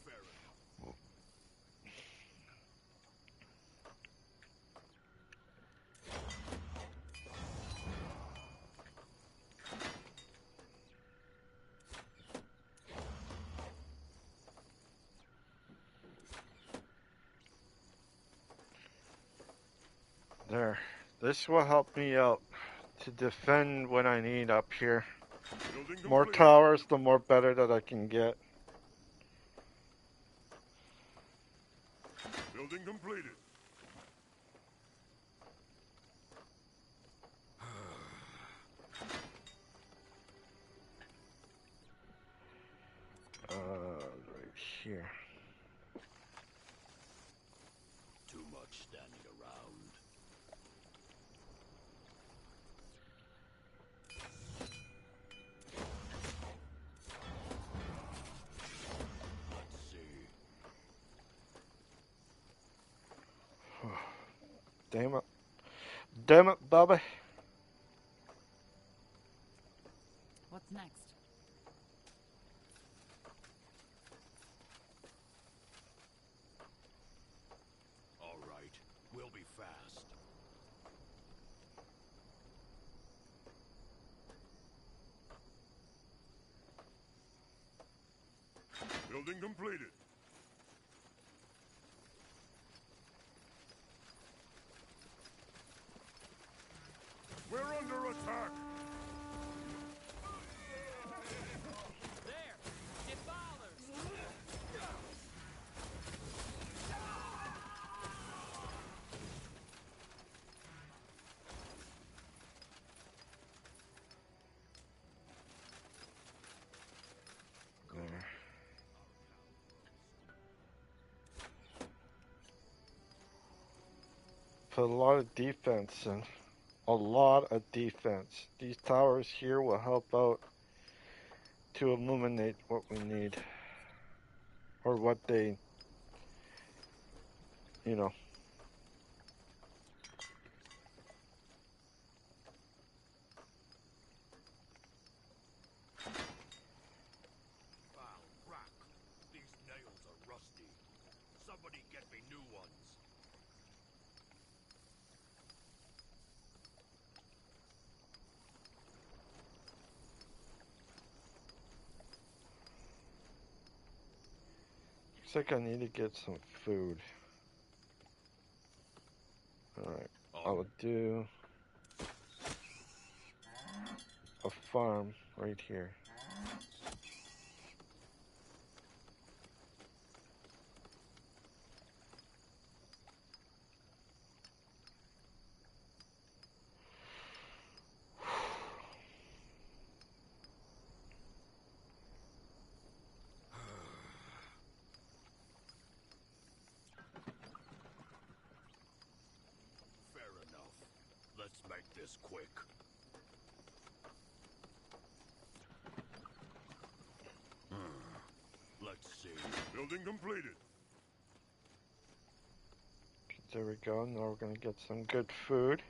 Fair enough. There. This will help me out to defend when I need up here. Building More complete. towers, the more better that I can get. Building completed. Right here. Too much standing around. Let's see. Damn it. Damn it, Bobby. What's next? All right, we'll be fast. Building completed. We're under attack! There! Defilers! There. Put a lot of defense in. A lot of defense. These towers here will help out to illuminate what we need. Or what they, you know. Somebody get me new ones. Looks like I need to get some food. Alright, I will do a farm right here. Fair enough. Let's make this quick. Let's see. Building completed. There we go. Now we're going to get some good food.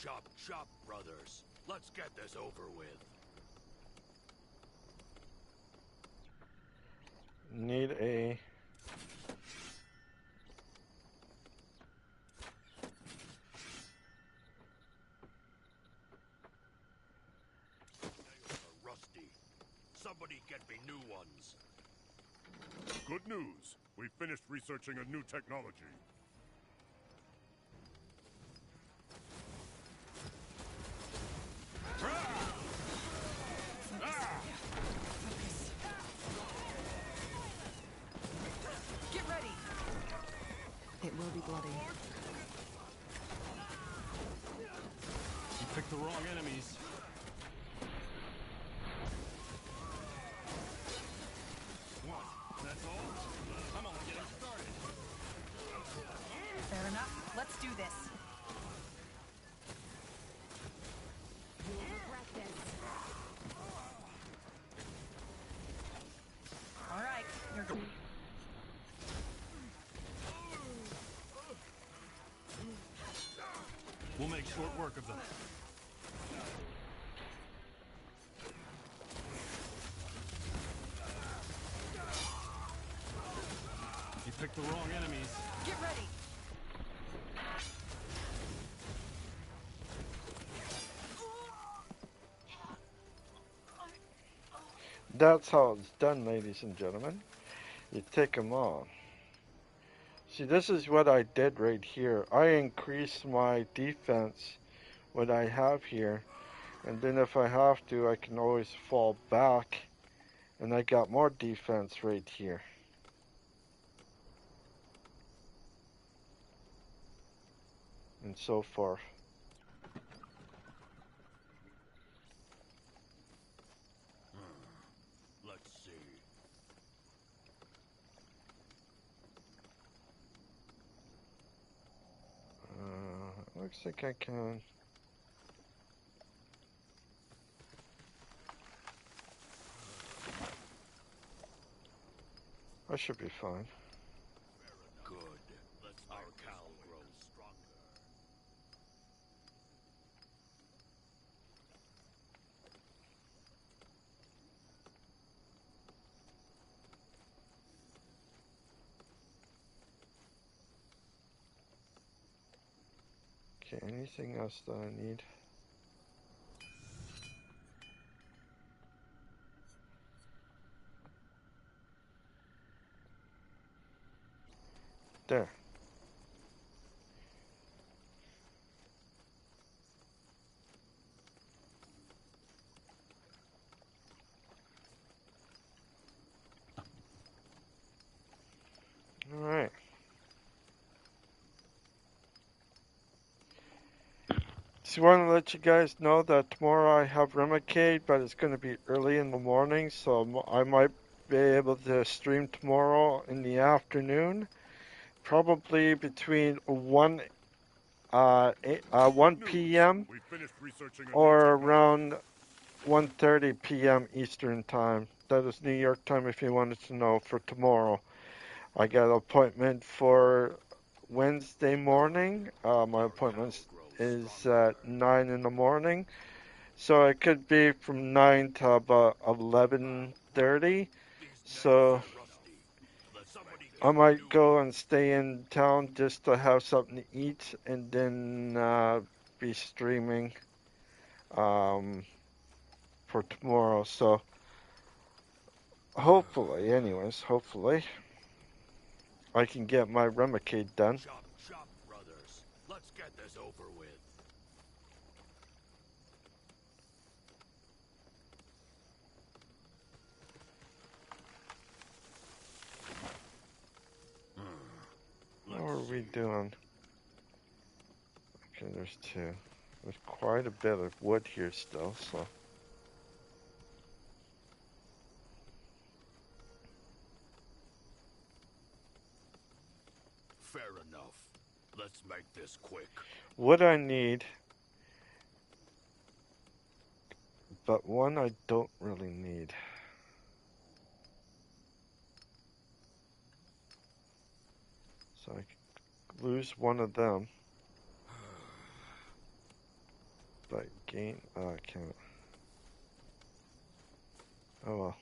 Chop, chop, brothers. Let's get this over with. Need a... Nails are rusty. Somebody get me new ones. Good news. We finished researching a new technology. Get ready. It will be bloody. You picked the wrong enemies. What? That's all? I'm only getting started. Fair enough. Let's do this. You will regret this. All right. You're good. We'll make short work of them. You picked the wrong enemies. Get ready. That's how it's done, ladies and gentlemen. You take them on. See, this is what I did right here. I increased my defense, what I have here. And then if I have to, I can always fall back. And I got more defense right here. And so forth. Let's see. Looks like I can. I should be fine. Good. Let's our cow grows stronger. Okay, anything else that I need? There. All right. Just want to let you guys know that tomorrow I have Remicade, but it's going to be early in the morning, so I might be able to stream tomorrow in the afternoon. probably between 1 News. p.m. We finished researching a new or technology. around 1:30 p.m. Eastern Time. That is New York time if you wanted to know for tomorrow. I got an appointment for Wednesday morning. My appointment is at 9 in the morning. So it could be from 9 to about 11:30. These nails So are rusty. Somebody I get me might new go ones. and stay in town just to have something to eat and then be streaming um, for tomorrow. So hopefully, I can get my Remicade done. Chop, chop, brothers. Let's get this over with. What are we doing? Okay, there's two. There's quite a bit of wood here still, so. Fair enough. Let's make this quick. Wood I need, but one I don't really need. So I could lose one of them. But gain, I can't. Oh well.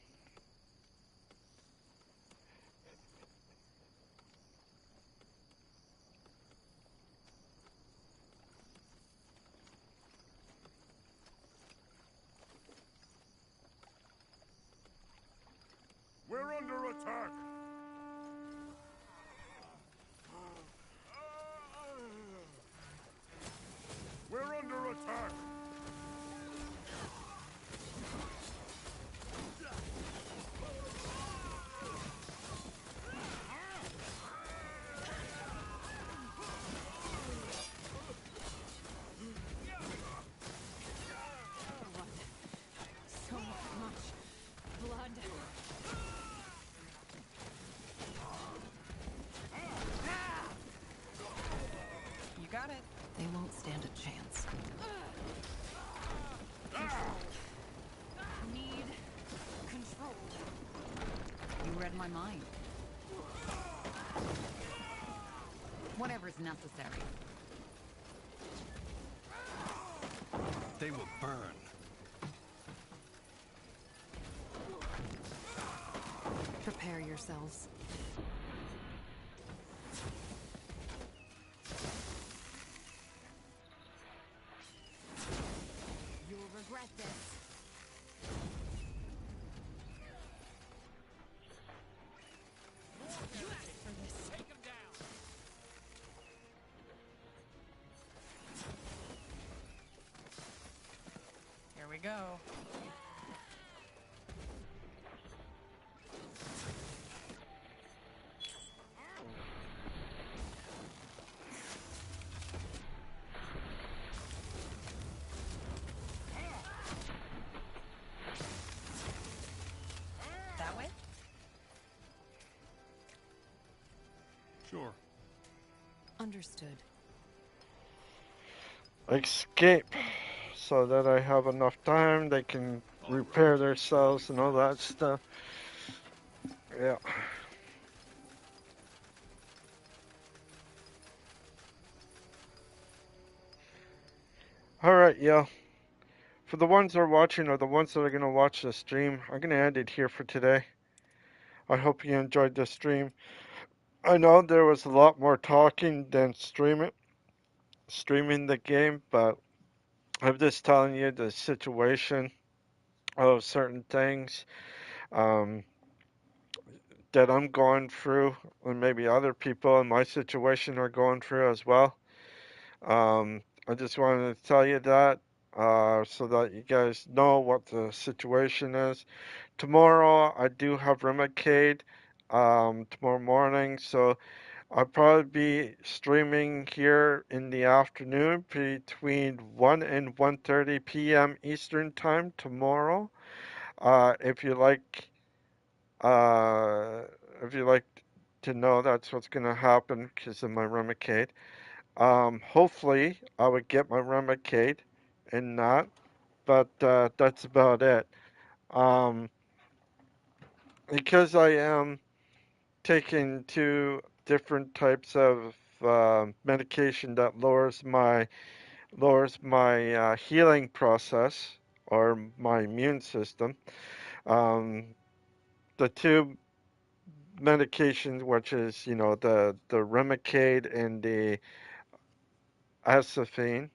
We're under attack. We're under attack. So much blood. You got it. They won't stand a chance. Need control. You read my mind. Whatever's necessary. They will burn. Prepare yourselves. You'll regret this. You asked for this. Take him down. Here we go. That way? Sure. Understood. Escape so that I have enough time. They can repair themselves and all that stuff. Yeah. Alright, yeah. For the ones that are watching or the ones that are going to watch the stream, I'm going to end it here for today. I hope you enjoyed the stream. I know there was a lot more talking than streaming the game, but I'm just telling you the situation of certain things um, that I'm going through, and maybe other people in my situation are going through as well. I just wanted to tell you that so that you guys know what the situation is. Tomorrow I do have Remicade tomorrow morning, so I'll probably be streaming here in the afternoon between 1 and 1:30 p.m. Eastern Time tomorrow. Uh, if you like, uh, if you like to know that's what's going to happen because of my Remicade. Hopefully, I would get my Remicade and not, but that's about it. Um, because I am taking two different types of medication that lowers my healing process or my immune system. Um, the two medications, which is the Remicade and the Acetylene,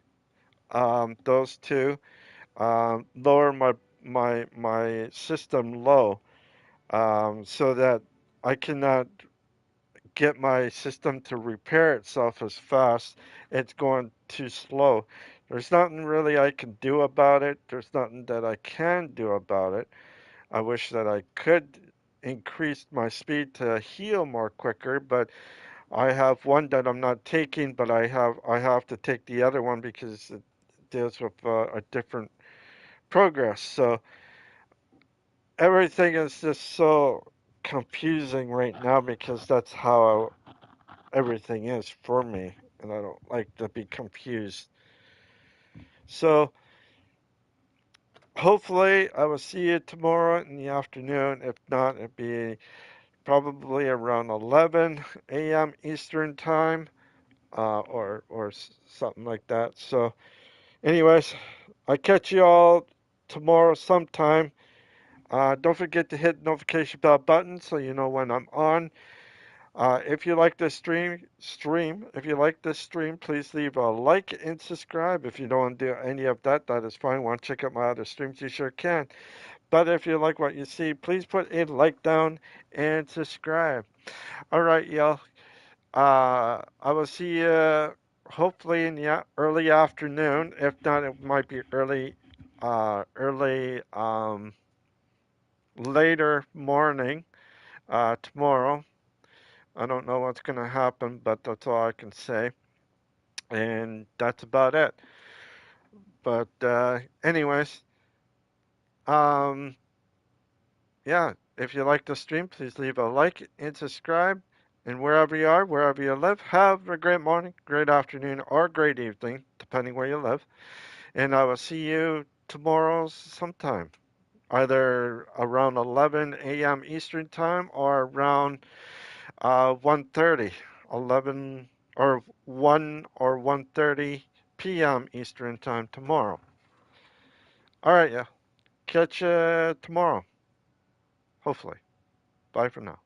those two lower my system low, so that I cannot get my system to repair itself as fast. It's going too slow. There's nothing really I can do about it. There's nothing that I can do about it. I wish that I could increase my speed to heal more quicker, but I have one that I'm not taking, but I have to take the other one because it deals with a different progress. So everything is just so confusing right now because that's how everything is for me, and I don't like to be confused. So hopefully I will see you tomorrow in the afternoon. If not, it'll be probably around 11 a.m. Eastern time, or something like that. So, anyways, I catch you all tomorrow sometime. Don't forget to hit the notification bell button so you know when I'm on. If you like this if you like this stream, please leave a like and subscribe. If you don't want to do any of that, that is fine. Want to check out my other streams, you sure can. But if you like what you see, please put a like down and subscribe. All right, y'all. I will see you hopefully in the early afternoon. If not, it might be later morning, tomorrow. I don't know what's going to happen, but that's all I can say. And that's about it. But, anyways, um, yeah, if you like the stream, please leave a like and subscribe. And wherever you are, wherever you live, have a great morning, great afternoon, or great evening, depending where you live. And I will see you tomorrow sometime, either around 11 a.m. Eastern Time or around 1:30, 11 or 1 or 1:30 p.m. Eastern Time tomorrow. All right, yeah. Catch you tomorrow, hopefully. Bye for now.